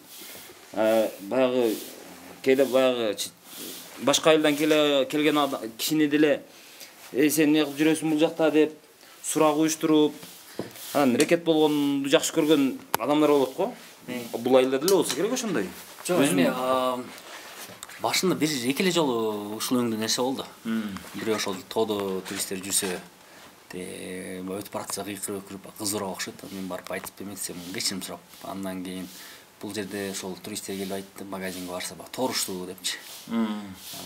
баягы кээде баягы башка айылдан келген кишини деле сен эмне кылып жүрөсүң бул жакта деп сурак уюштуруп, анан рекет болгонду жакшы көргөн адамдар болот го. Бул айылда деле болсо керек ошондой. Жок, эми башында бир эки эле жолу ушул өңдө нерсе болду. Бирөө ошол тоодо туристтер жүрсө, өтүп баратса кыйкырып кызырап окшойт. Мен барып айтып эмексем, кечирим сурап, андан кийин бул жерде ошол туристтер келип айтты, магазинге барса бак тооруштуу депчи.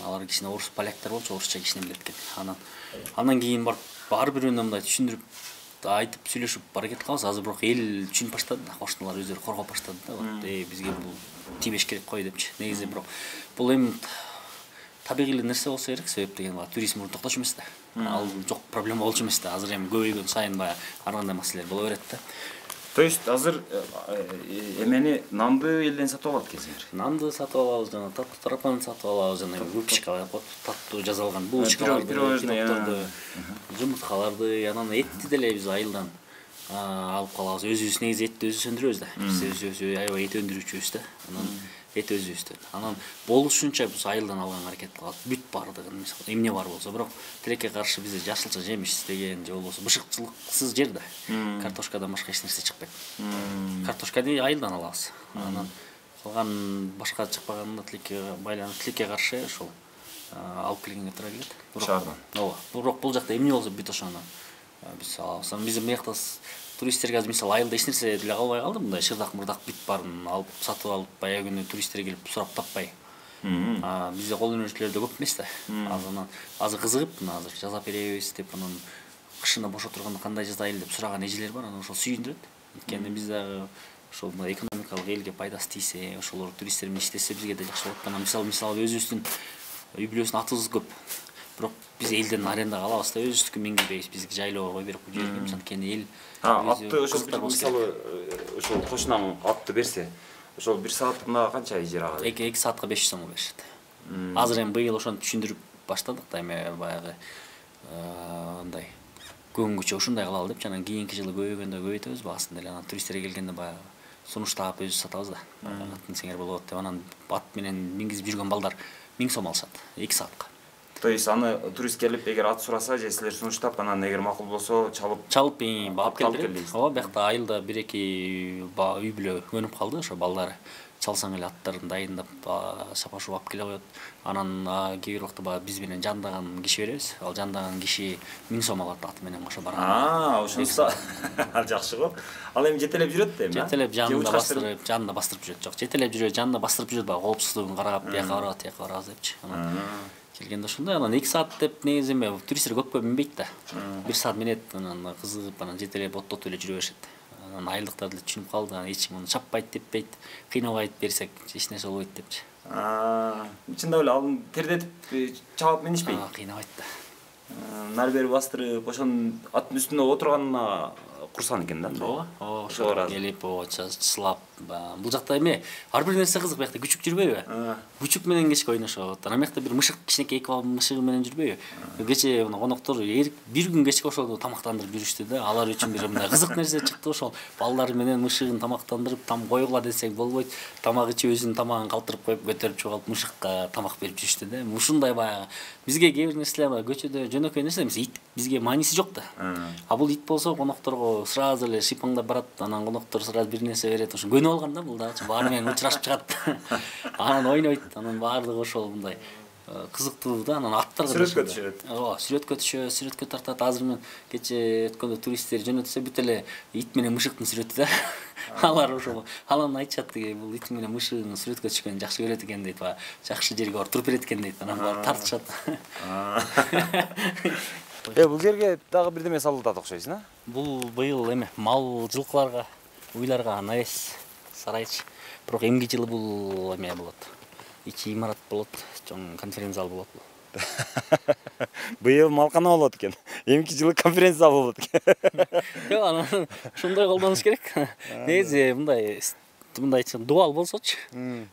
Алар кичине орус поляктар болчу, орусча кичине билет экен. Андан кийин барып ар бирөөнө мындай түшүндүрүп айтып сүйлөшүп аракет кылабыз. Азыр бирок эл түшүнүп баштады да, кошуналар өздөрү коргоп баштады да. Бизге бул тийбеш керек кой депчи. Негизи бирок бул эми табигый нерсе болсо керек, себеп деген туризм токтош эмес да. Ал жок проблема болчу эмес да. Азыр эми көбөйгөн сайын баягы ар кандай маселелер боло берет да. То есть азыр эмени нанды элден сатып алат экенсиңер? Нанды сатып алабыз, жана таттуу тарапаны сатып алабыз, жана выпечка, таттуу жазалган булочкаларды, жумурткаларды, анан этти деле биз айылдан алып калабыз. Өзүбүз негизи этти өзүбүз өндүрөбүз да. Биз өзүбүз аябай эт өндүрүүчүбүз да. Анан эт өзүбүздөн. Анан болушунча биз айылдан алганга аракет кылабыз. Бүт бардыгын, мисалы, эмне бар болсо, бирок тилекке каршы бизде жашылча жемиш деген же болбосо бышыкчылыксыз жер да. Картошкадан башка эч нерсе чыкпайт. Картошканы айылдан алабыз. Анан калган башка чыкпаганда тилекке каршы ошол алып келгенге туура келет. Шаардан. Ооба. Бирок бул жакта эмне болсо бүт ошону биз алсам биз биякта туристтерге азыр мисалы айылда эч нерсе деле калбай калды, мындай шырдак мырдак бит барын алып сатып алып баягы күнү туристтер келип сурап таппай. Бизде кол өнөрчүлөр көп эмес да. Азыр кызыгып, азыр жасап беребиз деп анан кышына бошо турганда кандай жасайлы деп сураган эжелер бар, анан ошол сүйүндүрөт. Анткени биз дагы ошол экономикалык элге пайдасы тийсе, ошолор туристтер менен иштесе бизге да жакшы болот. Анан мисалы өзүбүздүн үй бүлөсүнүн атыбыз көп. Бирок биз элден арендага алабыз да, өзүбүздүкү мингизбейбиз, бизги жайлоого кой берип жибергенбиз. Анткени эл атты ошол мисалы ошол кошунан атты берсе, ошол 1 саатына канча ижара алат? 2 саатка 500 сом беришет. Азыр эми быйыл ошону түшүндүрүп баштадык да, эми баягы андай көңгүчө ушундай кылалы деп, анан кийинки жылы көбөйгөндө көбөйтөбүз баасын деле. Анан туристтер келгенде баягы сунуштап өзүбүз сатабыз да. Атын сеңер болот деп, анан ат менен мингизип жүргөн балдар 1000 сом алышат 2 саатка. То есть аны турист келип, эгер ат сураса, же силер сунуштап, анан эгер макул болсо чалып алып келдирип. Ооба, биякта айылда 1-2 үй бүлө өнүп калды, ошо балдары чалсаң эле аттарын дайындап сапашып алып келе коет. Анан кээ бир убакта баягы биз менен жандаган киши беребиз. Ал жандаган киши 1000 сом алат аты менен кошо барганда. Ошонусу жакшы го. Ал эми жетелеп жүрөт да эми. Жетелеп жанында бастырып жүрөт. Жок, жетелеп жүрөт, жанында бастырып жүрөт, баягы коопсуздугун карап, бияка барабыз, тияка барабыз депчи. Анан келгенде ошондой, анан 2 саат деп негизи эме туристтер көпкө минбейт да. 1 саат минет, анан кызыгып, анан жетелеп оттотуп эле жүрө беришет. Анан айылдыктар деле түшүнүп калды, анан эч ким аны чаппайт, теппейт, кыйнабайт берсек, эч нерсе болбойт депчи. Чындап эле аны тердетип чабып минишпейт. Кыйнабайт да. Нары бери бастырып, ошонун аттын үстүнө отурганына курсан экен да. Ооба, ошо келип, чылап. Бул жакта эме ар бир нерсе кызык, биякта күчүк жүрбөйбү? Күчүк менен кечке ойношот. Анан биякта бир мышык, кичинекей эквал мышыгы менен жүрбөйбү? Кече коноктор бир күн кечке ошол тамактандырып жүрүштү да. Алар үчүн бир мындай кызык нерсе чыкты, ошол балдар менен мышыгын тамактандырып, койгула десең болбойт. Тамак ичип өзүнүн тамагын калтырып коюп, көтөрүп чыгып алып мышыкка тамак берип жүрүштү да. Ушундай баягы бизге кээ бир нерселер көчөдө жөнөкөй нерсе эмес, ит бизге мааниси жок да. Бул ит болсо конокторго сразу эле шипаңдап барат, анан коноктор сразу бир нерсе берет, ошо көнүп алган да, бул дагы баары менен учурашып чыгат. Анан ойнойт, анан баардыгы ошол мындай кызыктуу да. Анан аттарга сүрөткө түшөт. Ооба, сүрөткө тартат. Азыр мен кече өткөндө туристтер жөнөтсө бүт эле ит менен мышыктын сүрөтү да. Алар ошол анан айтышат деги, бул ит менен мышыгын сүрөткө түшкөнүн жакшы көрөт экен дейт, жакшы жерге барып туруп берет экен дейт. Анан барып тартышат. Бул жерге дагы бирдеме салып атат окшойсуң, а? Бул быйыл эме мал, жылкыларга, уйларга навес сарайчы. Бирок эмки жылы бул эме болот. Ичи имарат болот, чоң конференц зал болот. Быйыл малкана болот экен. Эмки жылы конференц зал болот экен. Жок, анан ушундай колдонуш керек. Негизи мындай дубал болсочу,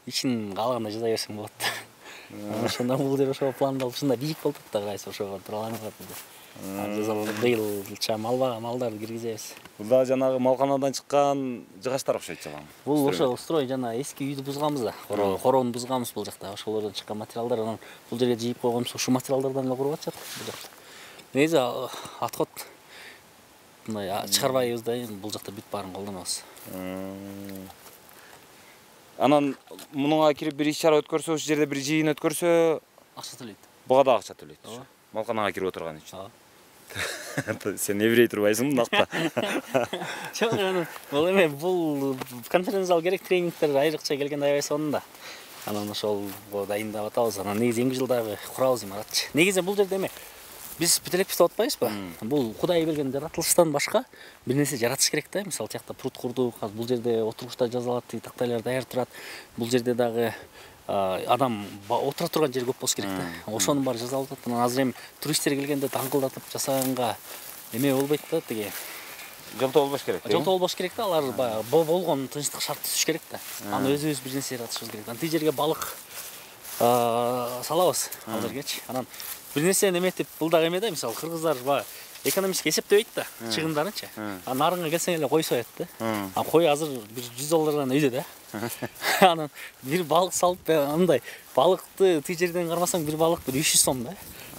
ичин каалагандай жаза берсең болот. Ошондон бул жер ошо пландалып, ушундай бийик болот да, кайсы ошого тура алып атат. Быйылча малдарды киргизебиз. Бул да жанагы малканадан чыккан жыгачтар окшойт жана. Бул ошо строй жана эски үйдү бузганбыз да. Короону бузганбыз бул жакта. Ошолордон чыккан материалдар, анан бул жерге жыйып койгонбуз. Ушул материалдардан эле куруп атышат бул жакта. Негизи отход мындай чыгарбайбыз да, бул жакта бүт баарын колдонобуз. Анан мунуга кирип бир иш-чара өткөрсө, ошол жерде бир жыйын өткөрсө, акча төлөйт. буга да акча төлөйт. Малканага кирип отурган үчүн. Сен эбирей турбайсың мындакта. Жок, бул эме бул конференц зал керек, тренингтер айрыкча келгенде аябай сонун да. Анан ошол дайындап атабыз. Анан негизи эмки жылдагы курабыз имаратчы. Негизи бул жерде эме биз бүт эле деп атпайбызбы? Бул Кудай берген жаратылыштан башка бир нерсе жаратыш керек да. Мисалы тиякта пруд курдук, бул жерде отургучтар жазылат, тактайлар даяр турат. Бул жерде дагы адам отура турган жер көп болуш керек да. Ошонун баары жасалып атат. Анан азыр эми туристтер келгенде даңкылдатып жасаганга эме болбойт да, деге. Жолто болбош керек. Жолто болбош керек да, алар болгон тынчтык шарт түзүш керек да. Аны өзүбүз бир нерсе яратышыбыз керек. Анан тиги жерге балык салабыз ал жергечи. Анан бир нерсени эметип, бул дагы эме да, мисалы кыргыздар экономически эсептебейт да, чыгымдарынчы. Нарынга келсең эле кой соет да. Кой азыр бир $100 үйдө да. Анан бир балык салып, андай балыкты тиги жерден кармасаң бир балык бир 300 сом да.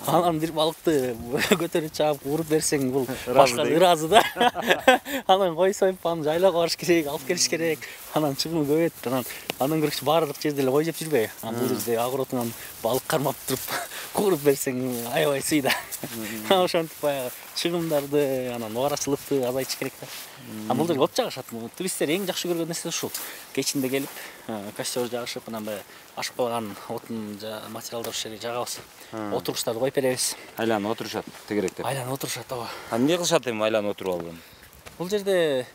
Анан бир балыкты көтөрүп чаап уруп берсең бул башка ыраазы да. Анан кой союп, аны жайлоого барыш керек, алып келиш керек. анан чыгымы көбөйөт, андан көрөкчү баардык жерде эле кой жеп жүрбөй. Бул жерде огородуңан балык кармап туруп кууруп берсең аябай сыйда. Ошентип баягы чыгымдарды, анан нубарачылыкты азайтыш керек да. Бул жерге от жагышат. Туристтер эң жакшы көргөн нерсе ушул. Кечинде келип, костер жагышып, анан баягы ашып калган отун материалдар ушул жерге жагабыз. Отургучтарды коюп беребиз. Айланып отурушат, тегеректеп. Айланып отурушат, ооба. Эмне кылышат эми айланып отуруп алган? Бул жерде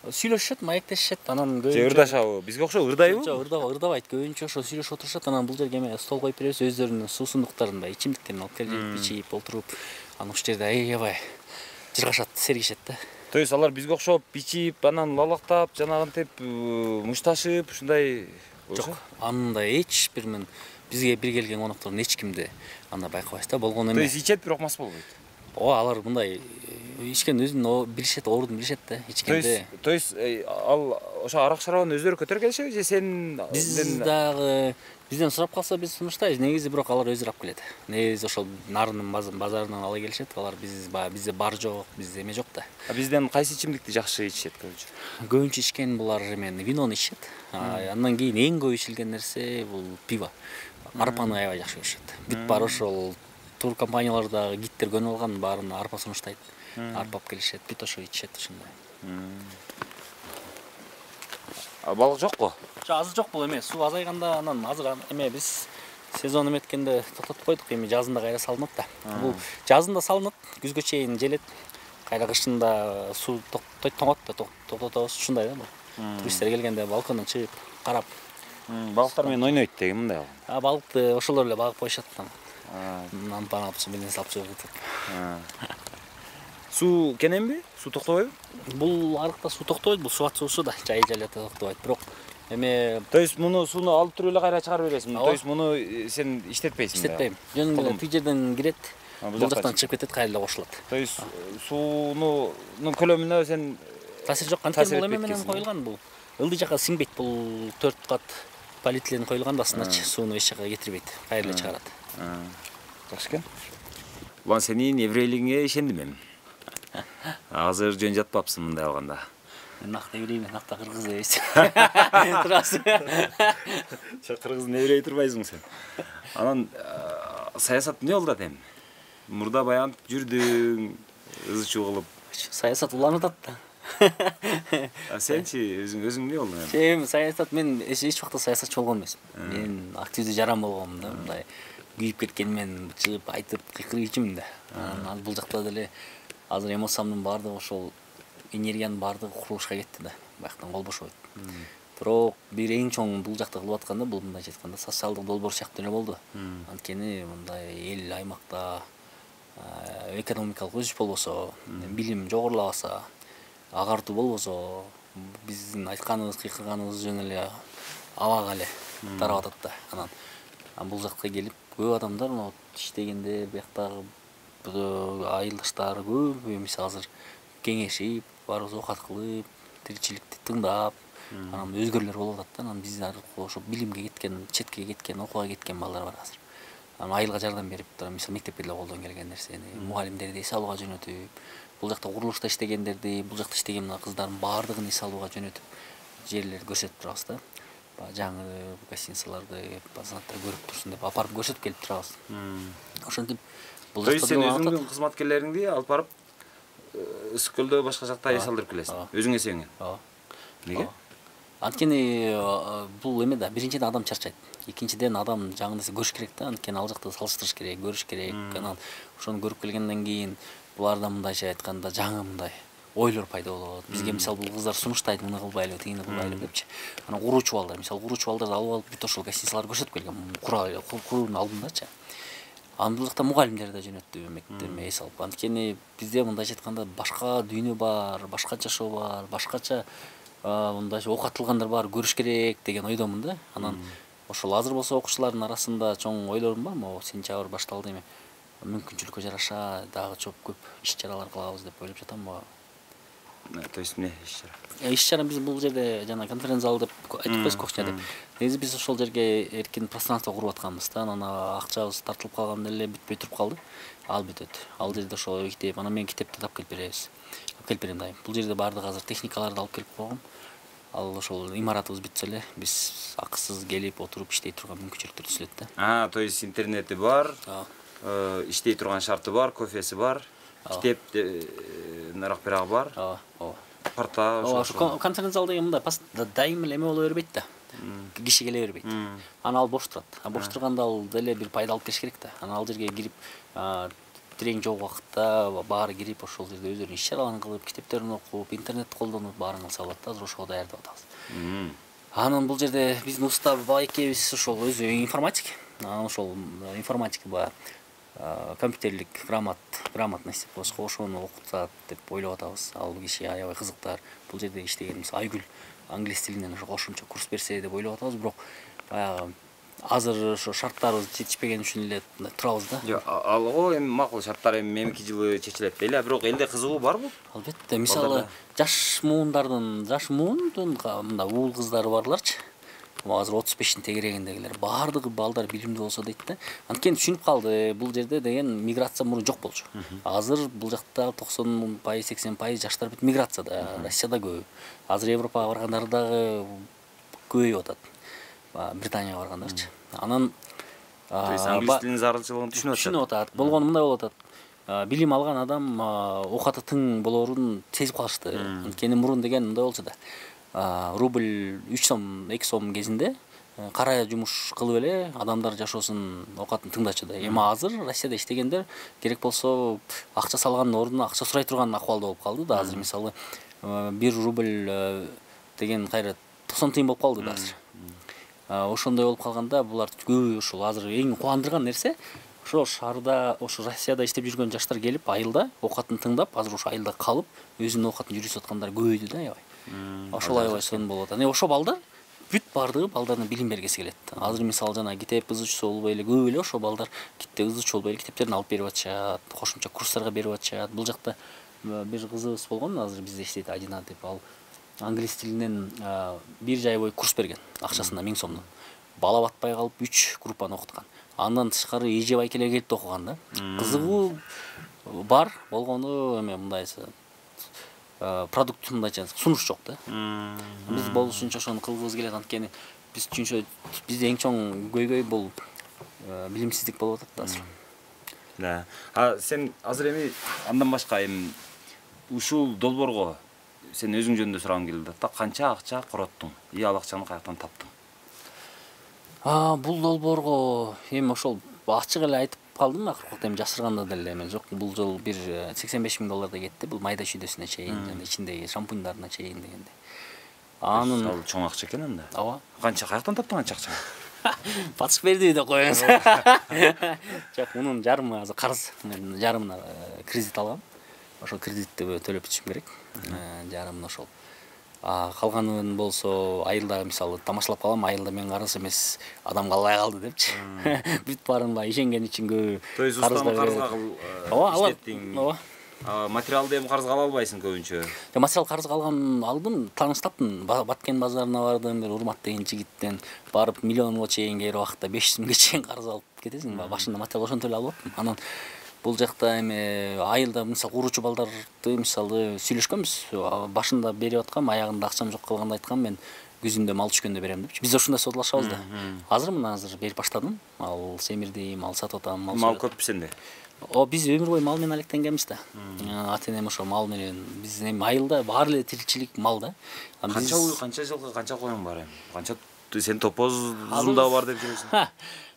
сүйлөшүшөт, маектешишет, анан Ырдашабы? Бизге окшоп ырдайбы? Жок, ырдабайт. Көбүнчө ошо сүйлөшүп отурушат, анан бул жерге эме стол коюп беребиз, өздөрүнүн суусундуктарын, ичимдиктерин алып келип, ичип олтуруп, анан ушул жерде аябай жыргашат, сергишет да. То есть алар бизге окшоп ичип, анан лалактап, жанагынтип мушташып, ушундай Жок, андай эч бир бизге бир келген коноктордун эч кимди андай байкабайсыз да, болгону эме. То есть ичет, бирок мас болбойт. Ооба, алар мындай ичкен өзүн билишет, оорудун билишет да, ичкенде. То есть ал ошо арак шарабын өздөрү көтөрүп келишеби же сен Бизден сурап калса биз сунуштайбыз. Негизи бирок алар өздөрү алып келет. Негизи ошол нарынын базарынан ала келишет. Алар бизде бар жок, бизде эме жок да. Бизден кайсы ичимдикти жакшы ичишет көбүнчө? Көбүнчө ичкен булар эмени винону ичишет. Андан кийин эң көп ичилген нерсе бул пиво. Арпаны аябай жакшы көрүшөт. Бүт бар ошол тур компанияларда гидтер көнүп алган, баарына арпа сунуштайт. Арпа алып келишет, бүт ошо ичишет ушундай. Балык жокпу? Жок, азыр жок бул эме. Суу азайганда анан азыр эме биз сезон эметкенде токтотуп койдук. Эми жазында кайра салынат да. Бул жазында салынат, күзгө чейин желет. Кайра кышында суу тоңот да, токтотобуз. Ушундай да бул. Туристтер келгенде балкондан чыгып карап, Балыктар менен ойнойт деген мындай. Балыкты ошолор эле багып коюшат да. Нампан алып менен салып чыгып. Суу кененби? Суу токтобойбу? Бул арыкта суу токтобойт, бул субат суусу да, жай эле токтобойт. Бирок эме То есть муну сууну алып туруп эле кайра чыгарып бересиң. То есть муну сен иштетпейсиң. иштетпейм. Жөн эле тиги жерден кирет, бул жактан чыгып кетет, кайра эле кошулат. То есть суунун көлөмүнө сен таасир жок. Анткени бул эме менен коюлган, бул ылдый жака сиңбейт. Бул 4 кат полиэтилен коюлган да, астына сууну эч жака кетирбейт, кайра эле чыгарат. Жакшы экен. Улан сенин еврейлигиңе ишендим эми. Азыр жөн жатпапсың мындай алганда. Накта евреймен, накта кыргыз эбиз. Турасың. Кыргыздын еврей турбайсың сен. Анан саясат эмне болду эми? Мурда баягы жүрдүң, ызы чуу кылып. Саясат уланып атат да. Сенчи өзүң эмне болдуң эми? Эми саясат, мен эч убакта саясатчы болгон эмесмин. Мен активдүү жаран болгом да, мындай күйүп кеткенмен чыгып айтып кыйкырып ичимин да. Анан бул жакта деле азыр эмоциямдын баардыгы ошол энергиянын баардыгы курулушка кетти да. Баяктан кол бошобойт. Бирок бир эң чоң бул жакта кылып атканда, бул мындай айтканда социалдык долбоор сыяктуу эле болду. Анткени мындай эл аймакта экономикалык өсүш болбосо, билим жогорулабаса, агартуу болбосо, биздин айтканыбыз, кыйкырганыбыз жөн эле абага эле тарап атат да. Анан бул жакка келип көп адамдар иштегенде, бияктагы айылдаштар көп эмес азыр кеңешип, баарыбыз оокат кылып, тиричиликти тыңдап, анан өзгөрүүлөр болуп атат да. Анан биздин аркылуу ошо билимге кеткен, четке кеткен, окууга кеткен балдар бар азыр. Анан айылга жардам берип турам, мисалы мектепке деле колдон келген нерсени, мугалимдерди эс алууга жөнөтүп, бул жакта курулушта иштегендерди, бул жакта иштеген мына кыздардын баардыгын эс алууга жөнөтүп жерлерди көрсөтүп турабыз да. Жаңы гостиницаларды пациенттер көрүп турсун деп апарып көрсөтүп келип турабыз. Ошентип бул жакта сен өзүңдүн кызматкерлериңди алып барып Ысык көлдө башка жакта эс алдырып келесиң. Өзүң эсегиңе. Ооба. Неге? Анткени бул эме да, биринчиден адам чарчайт. Экинчиден адам жаңы нерсе көрүш керек да, анткени ал жакта салыштырыш керек, көрүш керек. Анан ошону көрүп келгенден кийин буларда мындайча айтканда жаңы мындай ойлор пайда болот. Бизге мисалы бул кыздар сунуштайт, муну кылбайлы, тигини кылбайлы депчи. Анан куруучу балдар, мисалы куруучу балдарды алып алып бүт ошол гостиницаларды көрсөтүп келген. Куруунун алдындачы. Анан бул жакта мугалимдер да жөнөттү, мектептерме эс алып. Анткени бизде мындайча айтканда башка дүйнө бар, башка жашоо бар, башкача мындайча окутулгандар бар, көрүш керек деген ойдомун да. Анан ошол азыр болсо окуучулардын арасында чоң ойлорум бар, могу сентябрь башталды эми. Мүмкүнчүлүккө жараша дагы көп иш-чаралар кылабыз деп ойлоп жатам ба. То есть эмне иш-чара? Иш-чара биз бул жерде жана конференц зал деп айтып койсук, кухня деп. Негизи биз ошол жерге эркин пространство куруп атканбыз да. Анан акчабыз тартылып калганда эле бүтпөй туруп калды. Ал бүтөт. Ал жерде ошол китеп, анан мен китепти алып келип беребиз. Алып келип берем дайым. Бул жерде баардык азыр техникаларды алып келип койгом. Ал ошол имаратыбыз бүтсө эле биз акысыз келип отуруп иштей турган мүмкүнчүлүктөр түзүлөт да. То есть интернети бар, иштей турган шарты бар, кофеси бар, китеп наракбирагы бар. Парта ошо конференц зал деген мындай дайым эле эме боло бербейт да. Киши келе бербейт. Анан ал бош турат. Бош турганда ал деле бир пайда алып келиш керек да. Анан ал жерге кирип тренинг жок убакытта баары кирип ошол жерде өздөрүнүн иш чараларын кылып, китептерин окуп, интернетти колдонуп баарын кылса болот да. Азыр ошого даярдап атабыз. Анан бул жерде биздин уста бала экебиз ошол өзү информатик. Анан ошол информатика баягы компьютерлик грамотность деп коебуз, ошону окутат деп ойлоп атабыз. Ал киши аябай кызыктар. Бул жерде иштегенибиз Айгүл англис тилинен ошо кошумча курс берсе деп ойлоп атабыз, бирок баягы азыр ошо шарттарыбыз жетишпеген үчүн эле турабыз да. Жок, ал эми макул шарттар эми меники жылы чечилет дейли, бирок элде кызыгуу барбы? Албетте, мисалы жаш мундун мындай уул кыздары барларчы. Азыр 35-тин тегерегиндегилер баардыгы балдар билимдүү болсо дейт да. Анткени түшүнүп калды, бул жерде деген миграция мурун жок болчу. Азыр бул жакта 90%, 80% жаштар бүт миграцияда, Россияда көп. Азыр Европага баргандар дагы көбөйүп атат. Британияга баргандарчы. Анан то есть англис тилинин зарылчылыгын түшүнүп атат. Болгону мындай болуп атат. Билим алган адам оокаты тың болоорун сезип калышты. Анткени мурун деген мындай болчу да. Рубль 3 сом, 2 сом кезинде кара жумуш кылып эле адамдар жашоосун оокатын тыңдачу да. Эми азыр Россияда иштегендер керек болсо акча салгандын ордуна акча сурай турган акыбалда болуп калды да. Азыр мисалы 1 рубль деген кайра 90 тыйын болуп калды да азыр. Ошондой болуп калганда булар көбү ушул азыр эң кубандырган нерсе ошо шаарда, ошо Россияда иштеп жүргөн жаштар келип айылда оокатын тыңдап, азыр ошо айылда калып, өзүнүн оокатын жүргүзүп аткандар көбөйдү да аябай. Ошол аябай сонун болуп атат. Ошо балдар бүт бардыгы балдарына билим бергиси келет. Азыр мисалы жана китеп ызычысы болбой эле көп эле ошо балдар китеп ызычы болбой эле китептерин алып берип атышат, кошумча курстарга берип атышат. Бул жакта бир кызыбыз болгон, азыр бизде иштейт Адина деп, ал англис тилинен 1 жай бою курс берген, акчасына 1000 сомдон. Бала батпай калып 3 группаны окуткан. Андан тышкары эже байкелер келип да окуган да. Кызыгуу бар, болгону эме мындайсы продукт мындайча сунуш жок да. Биз болушунча ошону кылгыбыз келет, анткени биз түшүнчө бизде эң чоң көйгөй бул билимсиздик болуп атат да азыр. Да. Сен азыр эми андан башка эми ушул долбоорго сен өзүң жөнүндө сурагым келди да. Канча акча короттуң? Ал акчаны каяктан таптың? Бул долбоорго эми ошол ачык эле айтып калдым акыркы эми жашырганда деле эме жок. Бул жол бир $85,000 кетти. Бул майда шүйдөсүнө чейин, жана ичиндеги шампуньдарына чейин дегенде. Анын чоң акча экен анда. Ооба. Канча каяктан таптың анча акчаны? Батыш берди деп коебуз. Жок, мунун жарымы азыр карыз, мен жарымына кредит алгам. Ошол кредитти төлөп түшүм керек. Жарымын ошол. Калганын болсо айылда мисалы тамашалап калам, айылда мен карыз эмес, адам калбай калды депчи. Бүт баарына ишенген үчүн көп. То есть устаны карызга иштеттиң. Ооба. Материалды эми карызга ала албайсың көбүнчө. Материал карызга алдым, тааныш таптым. Баткен базарына бардым, бир Урмат деген жигиттен барып миллионго чейин кээ убакытта 500 миңге чейин карыз алып кетесиң. Башында материал ошентип эле алып аттым. Анан бул жакта эми айылда мисалы куруучу балдарды мисалы сүйлөшкөнбүз. Башында берип аткам, аягында акчам жок калганда айткам, мен күзүндө мал түшкөндө берем депчи. Биз ошондой содулашабыз да. Азыр берип баштадым. Мал семирдим, мал сатып атам, мал көп сенде. Биз өмүр бою мал менен алектенгенбиз да. Ата-энем ошо мал менен, биздин эми айылда баары эле тиричилик мал да. Канча жылкы, канча коюң бар эми? Канча сен топозун да бар деп жүрөсүң?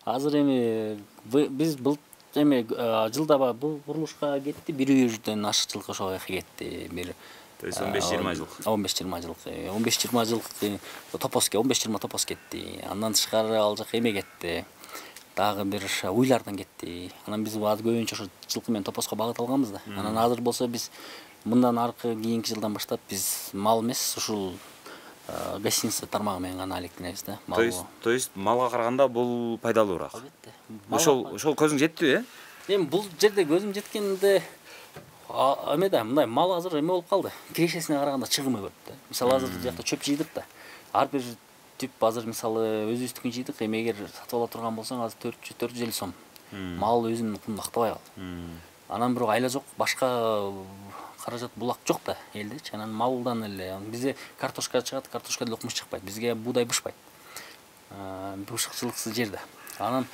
Азыр эми биз бул эми жылда бул курулушка кетти, 100дөн ашык жылкы ошого кетти. То есть 15-20 жылкы. 15-20 жылкы. 15-20 жылкы топозге, 15-20 топоз кетти. Андан тышкары ал жак эме кетти. Дагы бир уйлардан кетти. Анан биз көбүнчө ошо жылкы менен топозго багыт алганбыз да. Анан азыр болсо биз мындан аркы кийинки жылдан баштап биз мал эмес, ушул гостиница тармагы менен гана алектенебиз да. То есть малга караганда бул пайдалуураак. Албетте. Ошол көзүң жеттиби, Эми бул жерде көзүм жеткенде эме да, мындай мал азыр эме болуп калды. Кирешесине караганда чыгымы көп да. Мисалы азыр жакта чөп жыйдык да. Ар бир түп азыр мисалы өзүбүздүкүн жыйдык, эми эгер сатып ала турган болсоң азыр 450 сом. Мал өзүнүн кунун актабай калды. Анан бирок айла жок, башка каражат булак жок да элдечи. Анан малдан эле бизде картошка чыгат, картошка деле укмуш чыкпайт. Бизге буудай бышпайт. Бушукчулуксуз жерде. Анан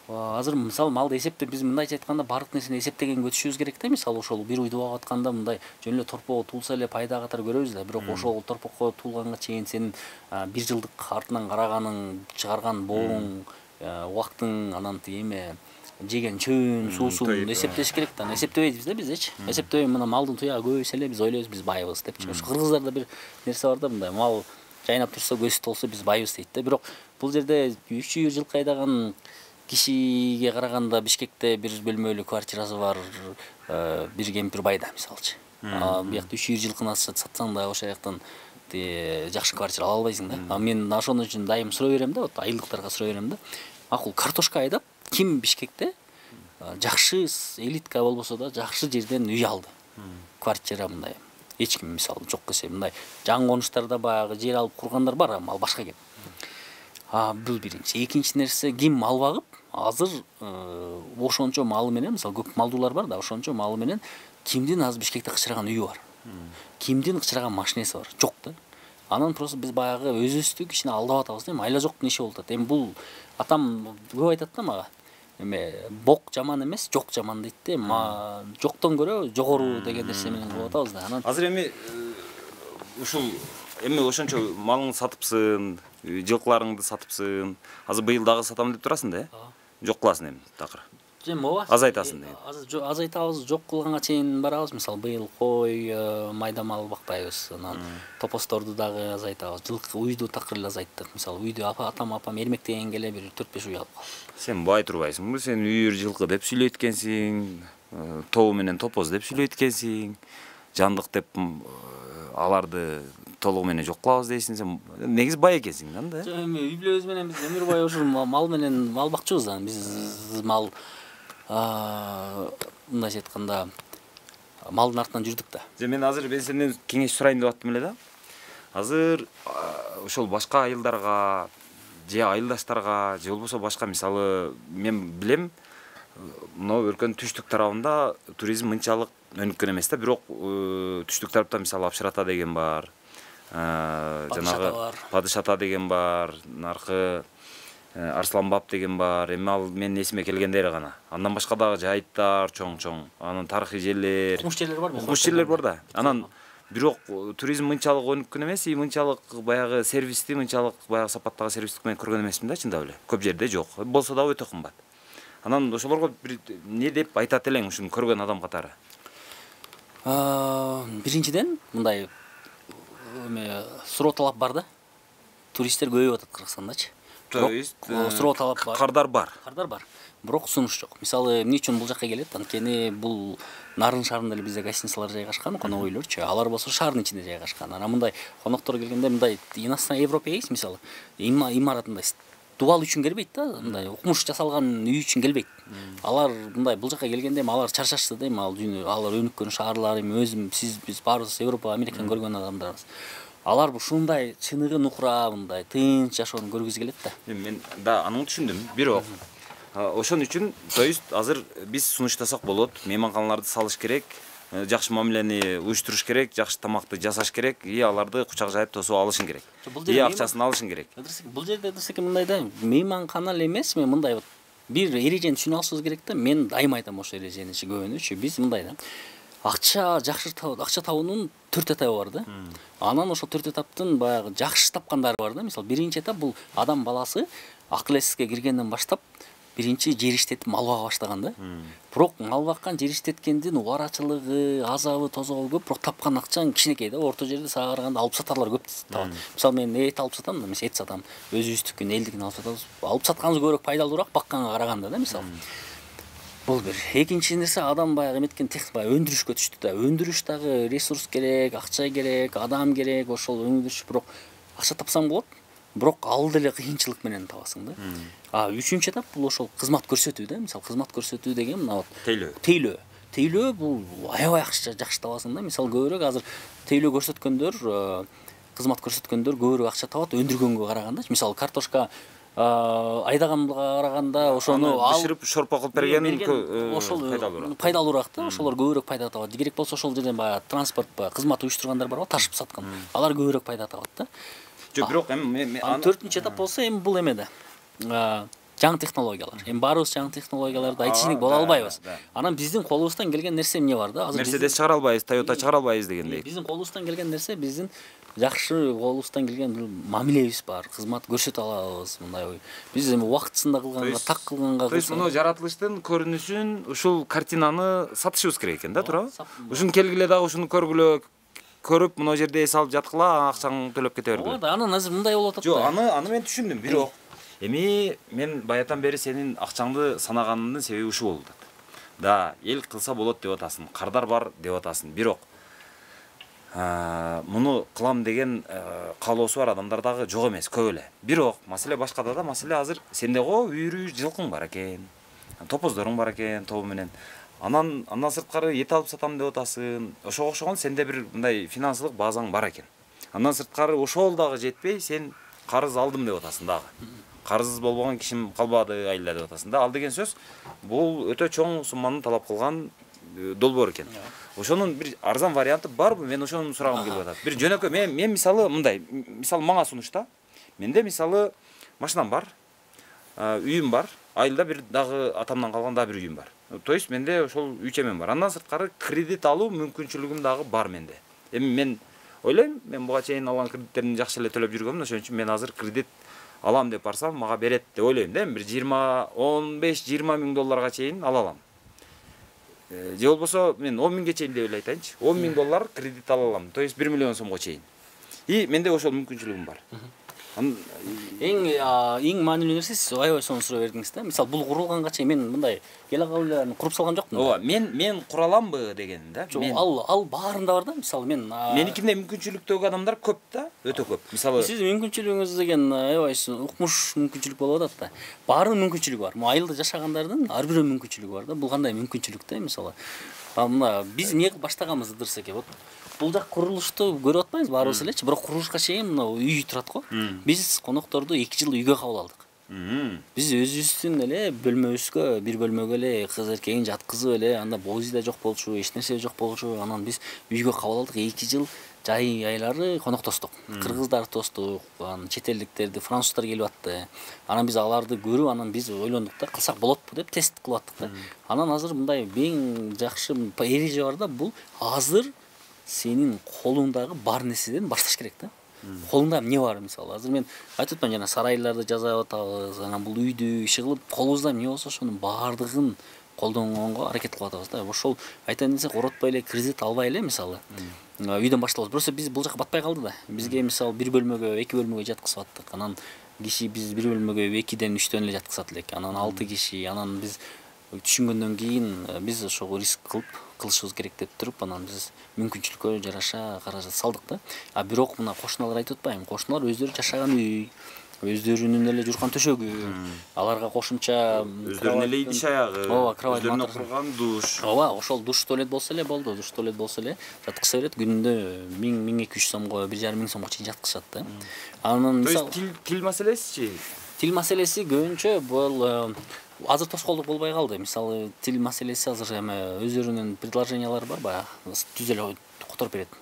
азыр мисалы малды эсептеп биз мындайча айтканда баардык нерсени эсептегенге өтүшүбүз керек да. Мисалы ошол бир уйду багып атканда мындай жөн эле торпого туулса эле пайда катары көрөбүз да. Бирок ошол торпокко туулганга чейин сенин бир жылдык артынан караганың, чыгарган бооң, убактың, анан эме жеген чөбүн, суусун эсептеш керек да. Эсептебейбиз да биздечи. Эсептебей мына малдын туягы көбөйсө эле биз ойлойбуз биз байбыз депчи. Ошо кыргыздарда бир нерсе бар да, мындай мал жайнап турса, көзү толсо биз байбыз дейт да. Бирок бул жерде 300 жылкы айдаган кишиге караганда Бишкекте бир бөлмөлүү квартирасы бар бир кемпир байда мисалчы. Биякта 300 жылкыны сатсаң да ошол жактан жакшы квартира ала албайсың да. Мен ошон үчүн дайым сурай берем да, айылдыктарга сурай берем да. Макул картошка айдап, ким Бишкекте жакшы элитка болбосо да жакшы жерден үй алды. Квартира мындай. Эч ким мисалы жок десе мындай жан конуштарда баягы жер алып кургандар бар, ал башка кеп. Бул биринчи. Экинчи нерсе, ким мал багып, азыр ошончо малы менен, мисалы көп малдуулар бар да, ошончо малы менен кимдин азыр Бишкекте кычыраган үйү бар. Кимдин кычыраган машинеси бар, жок да. Анан просто биз баягы өзүбүздү кичине алдап атабыз да, айла жоктун иши болуп атат. Эми бул атам көп айтат да мага. Эме бок жаман эмес, жок жаман дейт да. Жоктон көрө жогору деген нерсе менен кылып атабыз да. Анан азыр эми ушул эми ошончо малыңды сатыпсың, жылкыларыңды сатыпсың. Азыр быйыл дагы сатам деп турасың да, жок кыласың эми такыр. ооба. Азайтасың деген. Азайтабыз, жок кылганга чейин барабыз. Мисалы быйыл кой, майда мал бакпайбыз. Анан топосторду дагы азайтабыз. Жылкы уйду такыр эле азайттык. Мисалы уйду атам апам эрмектегенге эле бир 4-5 уй алып калды. Сен бай турбайсыңбы? Сен үйүр жылкы деп сүйлөйткенсиң, тобу менен топоз деп сүйлөйткенсиң, жандык деп аларды толугу менен жок кылабыз дейсиң. Сен негизи бай экенсиң да. Эми үй бүлөбүз менен биз өмүр бою ушул мал менен мал бакчыбыз да. Биз мал мындайча айтканда малдын артынан жүрдүк да. Мен азыр сенден кеңеш сурайын деп аттым эле да. Азыр ошол башка айылдарга же айылдаштарга же болбосо башка мисалы мен билем мына өлкөнүн түштүк тарабында туризм мынчалык өнүккөн эмес да. Бирок түштүк тарапта мисалы Апшыр ата деген бар. Жанагы Падыш ата деген бар. Наркы Арсланбап деген бар. Эми ал менин эсиме келгендери гана. Андан башка дагы жайыттар чоң-чоң. Анан тарыхый жерлер. Укмуш жерлер бар. Укмуш жерлер бар да. Анан бирок туризм мынчалык өнүккөн эмес, мынчалык баягы сервисти, мынчалык баягы сапаттагы сервистик менен көргөн эмесмин да, чындап эле. Көп жерде жок. Болсо да өтө кымбат. Анан ошолорго бир не деп айтат элең ушуну көргөн адам катары? Биринчиден мындай суроо талап бар да. Туристтер көбөйүп атат Кыргызстандачы. То есть суроо талап бар. Кардар бар. Кардар бар. Бирок сунуш жок. Мисалы эмне үчүн бул жакка келет? Анткени бул нарын шаарында эле бизде гостиницалар жайгашкан, конок үйлөрчү. Алар болсо шаардын ичинде жайгашкан. Анан мындай коноктор келгенде мындай иностранный европеец мисалы имаратында дубал үчүн келбейт да, мындай укмуш жасалган үй үчүн келбейт. Алар мындай бул жакка келгенде алар чарчашты да, алар өнүккөн шаарлар, өзүм, сиз, биз баарыбыз Европа, Американы көргөн адамдарбыз. Алар ушундай чыныгы нукура, мындай тынч жашоону көргүзү келет да. Мен да аны түшүндүм. Бирок ошон үчүн, то есть азыр биз сунуштасак болот, мейманканаларды салыш керек, жакшы мамилени уюштуруш керек, жакшы тамакты жасаш керек, аларды кучак жайып тосуп алышың керек. Акчасын алышың керек. Бул жерде десек мындай да, мейманкана эле эмес, мен мындай бир эрежени түшүнүп алышыбыз керек да. Мен дайым айтам ошол эрежени көбүнчү. Биз мындай да. Акча табуунун 4 этабы бар да. Анан ошол 4 этаптын баягы жакшы тапкандары бар да. Мисалы биринчи этап бул адам баласы акыл эске киргенден баштап биринчи жер иштетип мал бага баштаган да. Бирок мал баккан, жер иштеткендин убарачылыгы, азабы, тозогу көп, бирок тапкан акчаң кичинекей да. Орто жерде сага караганда алып сатарлар көп табат. Мисалы мен эт алып сатам да, мен эт сатам. Өзүбүздүкүн, элдикин алып сатабыз. Алып сатканыбыз көбүрөөк пайдалуураак бакканга караганда да, мисалы. Бул бир. Экинчи нерсе адам баягы эметкен баягы өндүрүшкө түштү да. Өндүрүш дагы ресурс керек, акча керек, адам керек, ошол өндүрүш бирок акча тапсаң болот. Бирок ал деле кыйынчылык менен табасың да. Үчүнчү этап бул ошол кызмат көрсөтүү да. Мисалы кызмат көрсөтүү деген мына тейлөө бул аябай жакшы табасың да. Мисалы көбүрөөк азыр тейлөө көрсөткөндөр, кызмат көрсөткөндөр көбүрөөк акча табат өндүргөнгө караганда. Мисалы картошка айдаганга караганда ошону бышырып шорпо кылып берген ошол пайдалуураак. пайдалуураак да, ошолор көбүрөөк пайда табат. Керек болсо ошол жерден баягы транспорт кызмат уюштургандар барбы, ташып саткан. Алар көбүрөөк пайда табат да. Жок, бирок эми Төртүнчү этап болсо эми бул эме да. Жаңы технологиялар. Эми баарыбыз жаңы технологияларды айтышник боло албайбыз. Анан биздин колубуздан келген нерсе эмне бар да? Мерседес чыгара албайбыз, Toyota чыгара албайбыз дегендей. Биздин колубуздан келген нерсе биздин жакшы колубуздан келген мамилебиз бар, кызмат көрсөтө алабыз, мындай. Биз эми убактысында кылганга, так кылганга. То есть муну жаратылыштын көрүнүшүн, ушул картинаны сатышыбыз керек экен да, туурабы? Ушуну келгиле дагы ушуну көргүлө, көрүп мына жерде эс алып жаткыла, акчаңды төлөп кете бергиле. Ооба, анан азыр мындай болуп атат. Жок, аны мен түшүндүм, бирок эми мен баятан бери сенин акчаңды санаганымдын себеби ушул болду. Да, эл кылса болот деп атасың, кардар бар деп атасың. Бирок муну кылам деген каалоосу бар адамдар дагы жок эмес, көп эле. Бирок маселе башкада да, маселе азыр сенде го үйрү жылкың бар экен. Топоздоруң бар экен, тобу менен. Андан сырткары эт алып сатам деп атасың. Ошого окшогон сенде бир мындай финансылык базаң бар экен. Андан сырткары ошол дагы жетпей, сен карыз алдым деп атасың дагы. Карыз болбогон кишим калбады айла деп атасың да. Ал деген сөз бул өтө чоң сумманы талап кылган долбоор экен. Ошонун бир арзан варианты барбы? Мен ошону сурагым келип атат. Бир жөнөкөй мен мисалы мындай, мисалы мага сунушта. Менде мисалы машинам бар, үйүм бар, айылда бир дагы атамдан калган да бир үйүм бар. То есть менде ошол үй чемем бар. Андан сырткары кредит алуу мүмкүнчүлүгүм дагы бар менде. Эми мен ойлойм, мен буга чейин алган кредиттерин жакшы эле төлөп жүргөмүн, ошон үчүн мен азыр кредит алам деп барсам, мага берет деп ойлойм да. Бир 15-20 миң долларга чейин ала алам. Же болбосо мен 10 миңге чейин деп эле айтайынчы. 10 миң доллар кредит ала алам. То есть 1 миллион сомго чейин. И менде ошол мүмкүнчүлүгүм бар. Эң маанилүү нерсе сиз аябай сонун суроо бердиңиз да. Мисалы бул курулганга чейин мен мындай келе кабылдарын куруп салган жокмун. Ооба, мен кура аламбы деген да. Ал баарында бар да. Мисалы меникинде мүмкүнчүлүктөгү адамдар көп да, өтө көп. Мисалы сиздин мүмкүнчүлүгүңүз деген аябай укмуш мүмкүнчүлүк болуп атат да. Баарынын мүмкүнчүлүгү бар. Айылда жашагандардын ар бирөөнүн мүмкүнчүлүгү бар да. Бул кандай мүмкүнчүлүк да, мисалы. Мына биз эмне кылып баштаганбызды дырсак, вот бул жак курулушту көрүп атпайбыз баарыбыз элечи, бирок курулушка чейин мына үй турат го. Биз конокторду 2 жыл үйгө кабыл алдык. Биз өзүбүздүн эле бөлмөбүзгө, бир бөлмөгө эле кыз эркегин жаткызып эле, анда бози да жок болчу, эч нерсе жок болчу. Анан биз үйгө кабыл алдык, 2 жыл жай айлары коноктоштук. Кыргыздар тостук, чет элдиктерди, француздар келип атты. Анан биз аларды көрүп, анан биз ойлондук да, кылсак болотпу деп тест кылып аттык да. Анан азыр мындай эң жакшы эреже бар да, бул азыр сенин колуңдагы бар нерседен башташ керек да. Колуңда эмне бар, мисалы азыр мен айтып атпаймынбы, жана сарайларды жасап атабыз, анан бул үйдү иши кылып, колубузда эмне болсо ошонун баардыгын колдонгонго аракет кылып атабыз да. Ошол айтайын десек, оротпой эле кредит албай эле, мисалы үйдөн башталабыз. Просто биз бул жака батпай калды да. Бизге мисалы бир бөлмөгө, 2 бөлмөгө жаткызып аттык. Анан киши биз бир бөлмөгө 2ден 3төн эле жаткызат элек. Анан 6 киши, анан биз түшүнгөндөн кийин биз ошого риск кылышыбыз керек деп туруп, анан биз мүмкүнчүлүккө жараша каражат салдык да. Бирок мына кошуналар айтып атпаймынбы? Кошуналар өздөрү жашаган үй, өздөрүнүн эле журкан төшөгү, аларга кошумча өздөрүнүн эле идиш аягы, өздөрүнүн курган душ. Ооба, ошол душ туалет болсо эле болду. Душ туалет болсо эле жаткыза берет. Күнүндө 1000-1200 сомго, 1,5 миң сомго чейин жаткызышат да. Анан мисалы тил маселесичи? Тил маселеси көбүнчө бул азыр тоскоолдук болбой калды. Мисалы тил маселеси азыр эме өздөрүнүн предложениялары бар баягы, түз эле которуп берет.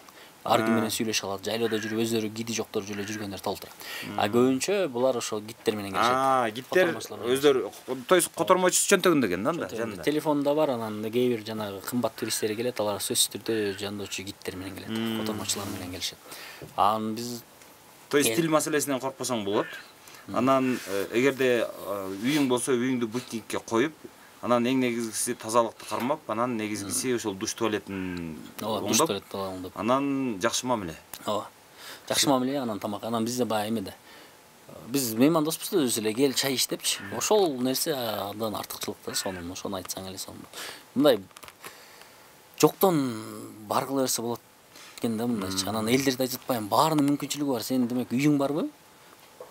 Ар ким менен сүйлөшө алат, жайлоодо жүрүп өздөрү гиди жоктор эле жүргөндөр толтура. Көбүнчө булар ошол гидтер менен келишет. Гидтер өздөрү, то есть котормочусу чөнтөгүндө экен да, жанында. Телефонда бар, анан кээ бир жанагы кымбат туристтер келет, алар сөзсүз түрдө жандоочу гидтер менен келет, котормочулар менен келишет. Анан биз то есть тил маселесинен коркпосоң болот. Анан эгерде үйүң болсо, үйүңдү бутникке коюп, анан эң негизгиси тазалыкты кармап, анан негизгиси ошол душ туалетин оңдоп, анан жакшы мамиле. Ооба. Жакшы мамиле, анан тамак. Анан бизде баягы эмеде. Биз меймандоспуз да өзү эле кел чай иштепчи. Ошол нерсе андан артыкчылык да, ошону айтсаң эле сонун. Мындай жоктон баргыла берсе болот экен да, мындайчы. Анан элдерде айтып атпаймынбы, баарынын мүмкүнчүлүгү бар. Сен демек үйүң барбы?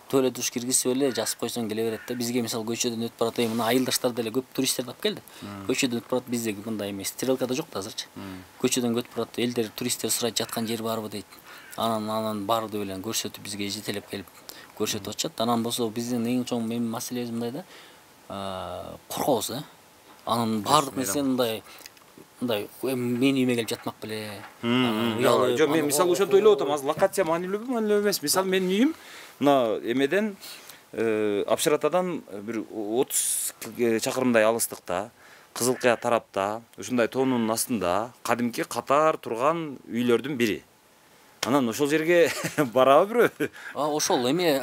Туалет душ киргизип эле жазып койсоң келе берет да. Бизге мисалы көчөдөн өтүп барат, мына айылдаштар деле көп туристтерди алып келди. Көчөдөн өтүп барат, бизде мындай эмес, стрелкада жок да азырчы. Көчөдөн өтүп барат, элдер туристтер сурайт, жаткан жер барбы дейт. Анан барды белен көрсөтүп бизге жетелеп келип көрсөтүп атышат. Анан болсо биздин эң чоң маселебиз мындай да, коркобуз да. Анын баардык нерсени мындай мен үйүмө келип жатмак беле. Жок, мен мисалы ошентип ойлоп атам, азыр локация маанилүүбү, маанилүү эмес. Мисалы менин үйүм мына эмеден Абшыратадан бир 30 чакырымдай алыстыкта, Кызылкая тарапта, ушундай тоонун астында кадимки катар турган үйлөрдүн бири. Анан ошол жерге барабы бирөө? Ошол эме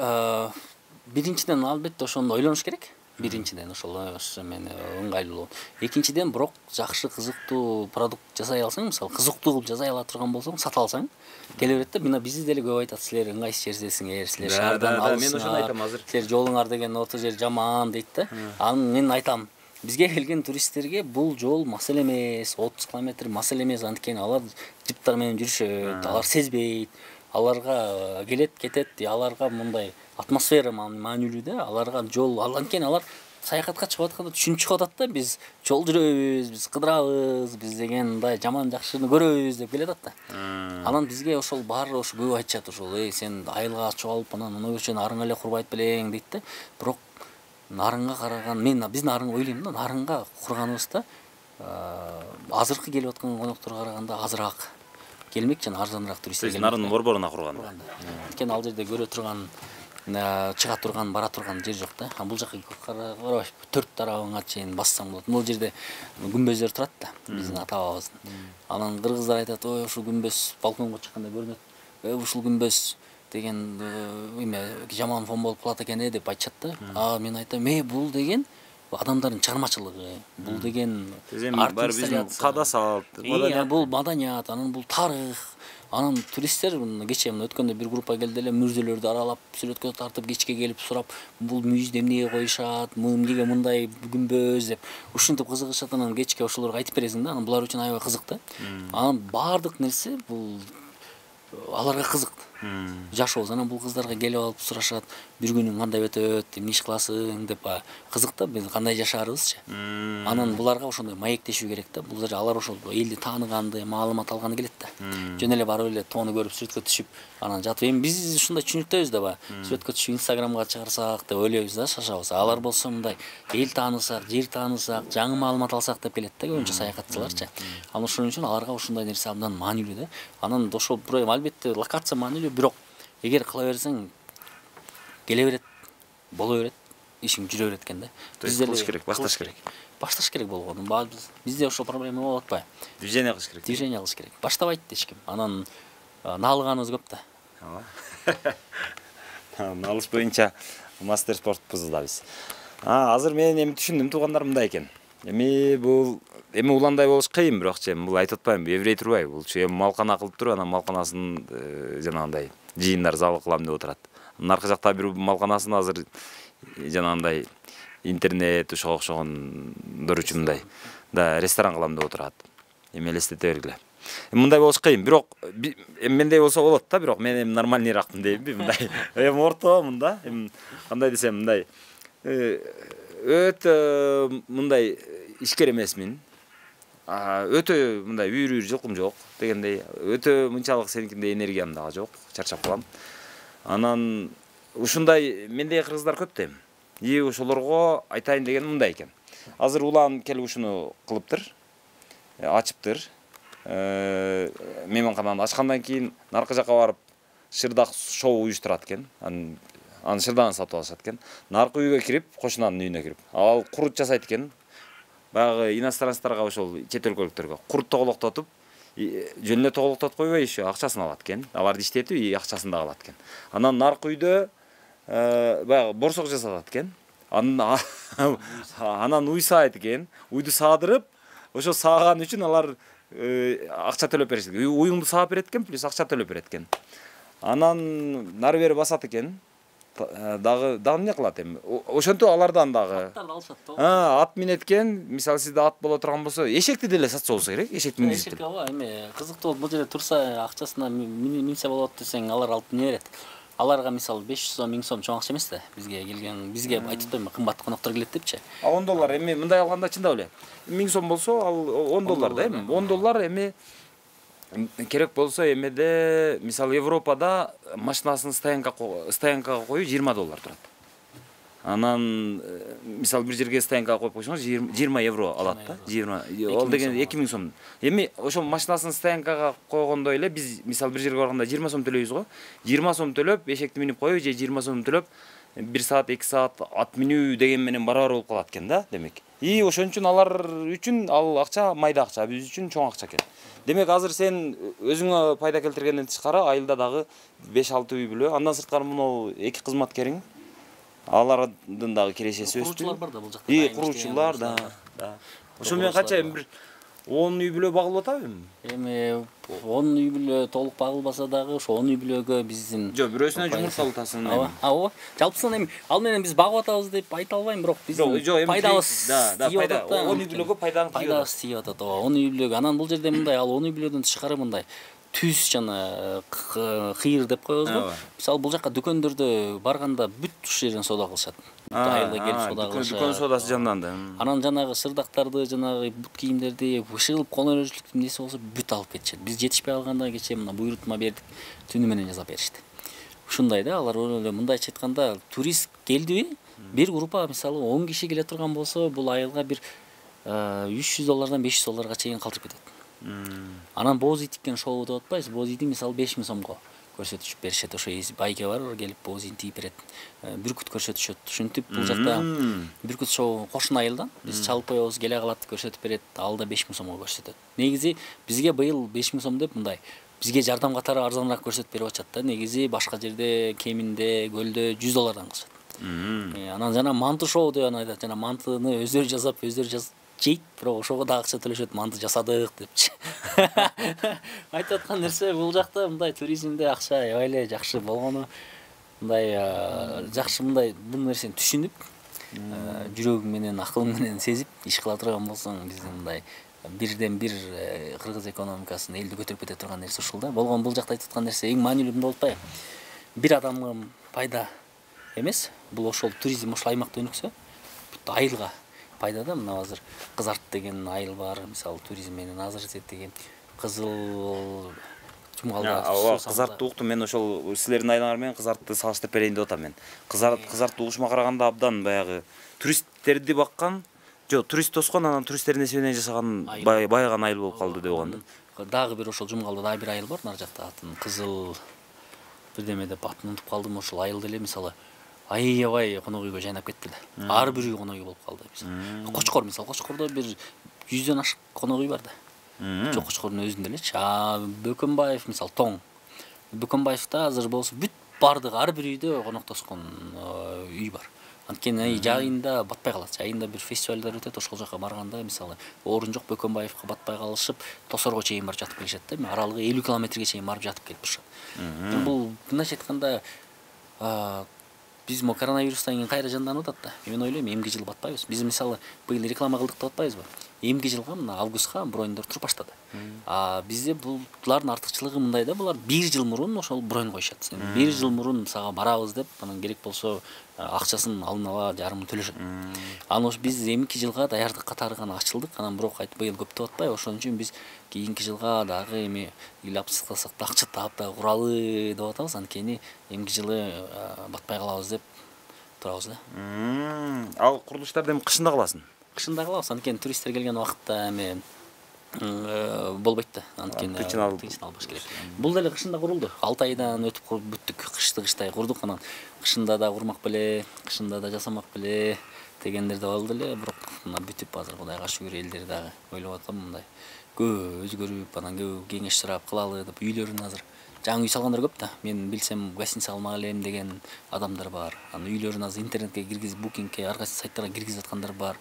биринчиден албетте ошону ойлонуш керек. Биринчиден ошол мени ыңгайлуу. Экинчиден бирок жакшы кызыктуу продукт жасай алсаң, мисалы кызыктуу кылып жасай ала турган болсоң, сата алсаң, келе берет да. Мына бизди деле көп айтат, силер ыңгайсыз жердесиңер, силер шаардан алысыңар. Мен ошону айтам азыр. Силер жолуңар деген орто жер жаман дейт да. Анын мен айтам, бизге келген туристтерге бул жол маселе эмес, 30 километр маселе эмес, анткени алар жыптар менен жүрүшөт, алар сезбейт. Аларга келет, кетет, аларга мындай атмосфера маанилүү да, аларга жол, анткени алар саякатка чыгып атканда түшүнүп чыгып атат да, биз жол жүрөбүз, биз кыдырабыз, биз деген мындай жаман жакшыны көрөбүз деп келет да. Анан бизге ошол баары ошо көп айтышат, ошол сен айылга чогулуп анан мына көрчү нарың эле курбайт белең дейт да. Бирок нарынга караган, мен биздин нарынга ойлойм да, нарынга курганыбызда азыркы келип аткан конокторго караганда азыраак келмек жана арзаныраак туристтер келмек. Нарынын борборуна курганда. Анткени ал жерде көрө турган, чыга турган, бара турган жер жок да. Бул жака карабай 4 тарабыңа чейин бассаң болот. Бул жерде күмбөздөр турат да, биздин ата бабабыздын. Анан кыргыздар айтат, ой ушул күмбөз балконго чыкканда көрүнөт. Ушул күмбөз деген эме жаман фон болуп калат экен деп айтышат да. Мен айтам, бул деген адамдардын чыгармачылыгы, бул деген баары биздин када салт, бул маданият, анан бул тарых. Анан туристтер кече өткөндө бир группа келди эле, мүрзөлөрдү аралап, сүрөткө тартып, кечке келип сурап, бул мүйүздү эмнеге коюшат, эмнеге мындай күмбөз деп ушинтип кызыгышат. Анан кечке ошолорго айтып бересиң да, анан булар үчүн аябай кызык да. Анан баардык нерсе бул аларга кызык. Жашообуз. Анан бул кыздарга келип алып сурашат, бир күнүң кандай өтөт, эмне иш кыласың деп кызык да, биз кандай жашаарыбызчы. Анан буларга ошондой маектешүү керек да. Бул алар ошол элди тааныганды, маалымат алганы келет да. Жөн эле барып эле тоону көрүп сүрөткө түшүп, анан жатып, эми биз ушундай түшүнүктөбүз да, сүрөткө түшүп Инстаграмга чыгарсак деп ойлойбуз да, шашабыз. Алар болсо мындай эл таанысак, жер таанысак, жаңы маалымат алсак деп келет да, көбүнчө саякатчыларчы. Анан ошон үчүн аларга ушундай нерсе абдан маанилүү да. Анан ошол албетте локация маанилүү, бирок эгер кыла берсең келе берет, боло берет, ишиң жүрө берет экен да. Кылыш керек, башташ керек. Башташ керек болгону. Бизде ошол проблема болуп атпайбы? Движение кылыш керек. Движение кылыш керек. Баштабайт эч ким. Анан наалыганыбыз көп да. Налыш боюнча мастер спортпуз да биз. Азыр мен эми түшүндүм, туугандар мындай экен. Эми бул уландай болуш кыйын, бирок бул айтып атпайбы, еврей турбайбы? Бул эми малкана кылып туруп, анан малканасын жанагындай жыйындар залы кылам деп отурат. Аркы жакта бир малканасын азыр жанагындай интернет ошого окшогондор үчүн мындай да ресторан кылам деп отурат. Эми элестете бергиле. Мындай болуш кыйын, бирок эми мендей болсо болот да, бирок мен эми нормальныйраакмын дейби, мындай. Эми орто мында, эми кандай десем, мындай өтө мындай ишкер эмесмин. Өтө мындай үйрү жылкым жок дегендей, өтө мынчалык сеникиндей энергиям дагы жок, чарчап калам. Анан ушундай мендей кыргыздар көп да эми. И ошолорго айтайын деген мындай экен. Азыр улан келип ушуну кылыптыр, ачыптыр. Мейманкананы ачкандан кийин наркы жака барып шырдак шоу уюштурат экен. Анын шырдагын сатып алышат экен. Наркы үйгө кирип, кошунанын үйүнө кирип, ал курут жасайт экен. Баягы иностранцтарга, ошол чет өлкөлүктөргө курут тоголоктотуп, жөн эле тоголоктотуп койбой, еще акчасын алат экен. Аларды иштетип, акчасын да алат экен. Анан наркы үйдө баягы борсок жасалат экен. Анан уй саайт экен. Уйду саадырып, ошо сааган үчүн алар акча төлөп беришет. Уюңду саап берет экен, плюс акча төлөп берет экен. Анан нары бери басат экен. Дагы эмне кылат эми? Ошентип алардан дагы ат минет экен. Мисалы сизде ат боло турган болсо, эшекти деле сатса болсо керек, эшекти минип. Эшек эми кызыктуу бул жерде турса, акчасына минсе болот десең, алар алып мине берет. Аларга мисалы 500 сом, 1000 сом чоң акча эмес да. Бизге айтып атпаймынбы, кымбат коноктор келет депчи. $10 эми мындай алганда чындап эле. 1000 сом болсо, ал $10 да эми. $10 эми керек болсо эмеде мисалы Европада машинасын стоянкага коюу $20 турат. Анан мисалы бир жерге стоянкага коюп койсоңуз 20 евро алат да. 20 ол деген 2000 сом. Эми ошол машинасын стоянкага койгондой эле биз мисалы бир жерге барганда 20 сом төлөйбүз го. 20 сом төлөп эшекти минип коюу же 20 сом төлөп 1 саат 2 саат ат минүү деген менен барабар болуп калат экен да, демек. И ошон үчүн алар үчүн ал акча майда акча, биз үчүн чоң акча экен. Демек азыр сен өзүңө пайда келтиргенден тышкары айылда дагы 5-6 үй бүлө, андан сырткары мына 2 кызматкериң, алардын дагы кирешеси өстү. Куруучулар бар да бул жакта. Куруучулар да. Ошо менен канча бир 10 үй бүлө багылып атабы эми? Эми 10 үй бүлө толук багылбаса дагы ошо 10 үй бүлөгө биздин Жок, бирөөсүнө жумурта алатасың. Ооба. Жалпысынан эми ал менен биз багып атабыз деп айта албайм, бирок биздин пайдабыз пайда 10 үй бүлөгө пайданы пайдабыз тиеп атат. Ооба, 10 үй бүлөгө. Анан бул жерде мындай, ал 10 үй бүлөдөн тышкары мындай түз жана кыйыр деп коебузбу? Мисалы бул жака дүкөндөрдө барганда бүт уш жерден соода кылышат. Айылга келип соода кылышат. Дүкөн соодасы жанданды. Анан жанагы сырдактарды, жанагы бут кийимдерди, бышылып конорөжлүк нерсе болсо бүт алып кетишет. Биз жетишпей калганда кечээ мына буйрутма бердик, түнү менен жасап беришти. Ушундай да, алар эле мындайча айтканда турист келдиби? Бир группа мисалы 10 киши келе турган болсо, бул айылга бир $300 $500 чейин калтырып кетет. Анан боз ит тиккен шоу деп атпайбыз? Боз ити мисалы 5000 сомго көрсөтүшүп беришет. Ошо байке бар, келип боз итин тийип берет. Бүркүт көрсөтүшөт. Ушинтип бул жакта бүркүт шоу кошун айылдан биз чалып коебуз, келе калат, көрсөтүп берет. Ал да 5000 сомго көрсөтөт. Негизи бизге быйыл 5000 сом деп мындай бизге жардам катары арзаныраак көрсөтүп берип атышат да. Негизи башка жерде кеминде көлдө $100 кылышат. Анан жана манты шоу деп айтат. Жана мантыны өздөрү жасап, өздөрү жейт, бирок ошого да акча төлөшөт, манты жасадык депчи. Айтып аткан нерсе бул жакта мындай туризмде акча аябай эле жакшы болгону, мындай жакшы мындай бул нерсени түшүнүп, жүрөгүң менен, акылың менен сезип иш кыла турган болсоң, биздин мындай бирден бир кыргыз экономикасын элди көтөрүп кете турган нерсе ушул да. Болгон бул жакта айтып аткан нерсе эң маанилүү эмне болуп атпайбы? Бир адамга пайда эмес, бул ошол туризм ошол аймакта өнүксө, бүт айылга пайда да. Мына азыр Кызарт деген айыл бар, мисалы туризм менен азыр деген Кызыл Жумгалда. Кызартты уктум мен, ошол силердин айылыңар менен Кызартты салыштырып берейин деп атам мен. Кызартты угушума караганда абдан баягы туристтерди баккан, жок, турист тоскон, анан туристтердин эсебинен жасаган байыган айыл болуп калды деп атам. Дагы бир ошол Жумгалда дагы бир айыл бар, нар жакта атын Кызыл бирдеме деп атын унутуп калдым. Ошол айыл деле мисалы аябай конок үйгө жайнап кетти эле. Ар бир үй конок үй болуп калды. Кочкор мисалы, Кочкордо бир 100дөн ашык конок үй бар да. Жок, Кочкордун өзүндө элечи. Бөкөнбаев мисалы Тоң. Бөкөнбаевда азыр болсо бүт бардыгы ар бир үйдө конок тоскон үй бар. Анткени жайында батпай калат. Жайында бир фестивалдар өтөт, ошол жака барганда мисалы орун жок, Бөкөнбаевка батпай калышып, Тосорго чейин барып жатып келишет да. Аралыгы 50 километрге чейин барып жатып келип турушат. Бул мындайча айтканда биз мо коронавирустан кийин кайра жанданып атат да. Мен ойлойм, эмки жылы батпайбыз. Биз мисалы быйыл реклама кылдык деп атпайбызбы? Эмки жылга мына августка броньдор туруп баштады. Бизде булардын артыкчылыгы мындай да, булар 1 жыл мурун ошол бронь коюшат. Сен 1 жыл мурун сага барабыз деп, анан керек болсо акчасын алын ала жарымын төлөшөт. Анан биз эмки жылга даярдык катары гана ачылдык. Анан бирок быйыл көп деп атпайбы? Ошон үчүн биз кийинки жылга дагы эми ыйлапсыз кылсак да акча таап да куралы деп атабыз. Анткени эмки жылы батпай калабыз деп турабыз да. Ал курулуштарды эми кышында кыласың? Кышында кылабыз, анткени туристтер келген убакытта эми болбойт да. Анткени тынчын албаш керек. Бул деле кышында курулду. 6 айдан өтүп бүттүк. Кыштай курдук, анан кышында да курмак беле, кышында да жасамак беле дегендер да болду эле, бирок мына бүтүп азыр Кудайга шүгүр элдер дагы ойлоп атам мындай көп өзгөрүп, анан көп кеңеш сурап кылалы деп үйлөрүн азыр жаңы үй салгандар көп да. Мен билсем гостиница алмак элем деген адамдар бар. Анан үйлөрүн азыр интернетке киргизип, букингке, ар кайсы сайттарга киргизип аткандар бар.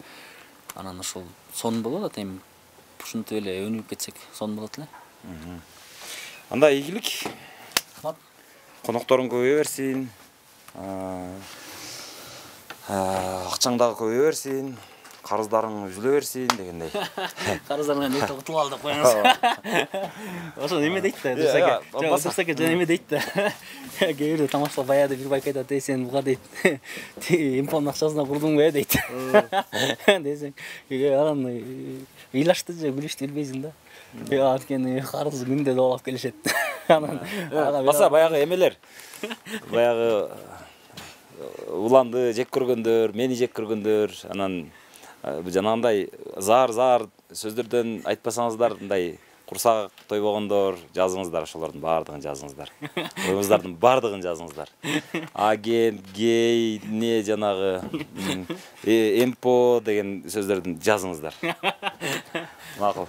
Анан ошол сон болот атат, эми ушинтип эле өнүгүп кетсек сон болот эле. Анда ийгилик. Конокторуң көбөйө берсин. Акчаң дагы көбөйө берсин. карыздарың үзүлө берсин дегендей. Карыздарыңан эте кутулуп алдык коюңуз. Ошо неме дейт да, Дурсаке жана неме дейт да. Кээ бирде тамашалап баягы бир байк айтат, сен буга дейт. Импон акчасына курдуңбу дейт. Десең, анан ыйлашты же күлүштү билбейсиң да. Анткени карыз күндө доолап келишет. Анан Баса баягы эмелер. Баягы уланды жек көргөндөр, мени жек көргөндөр, анан жанагындай зар сөздөрдөн айтпасаңыздар, мындай курсак тойбогондор жазыңыздар, ошолордун баардыгын жазыңыздар. Оюңуздардын баардыгын жазыңыздар. Агент, гей, не жанагы эмпо деген сөздөрдүн жазыңыздар. Макул.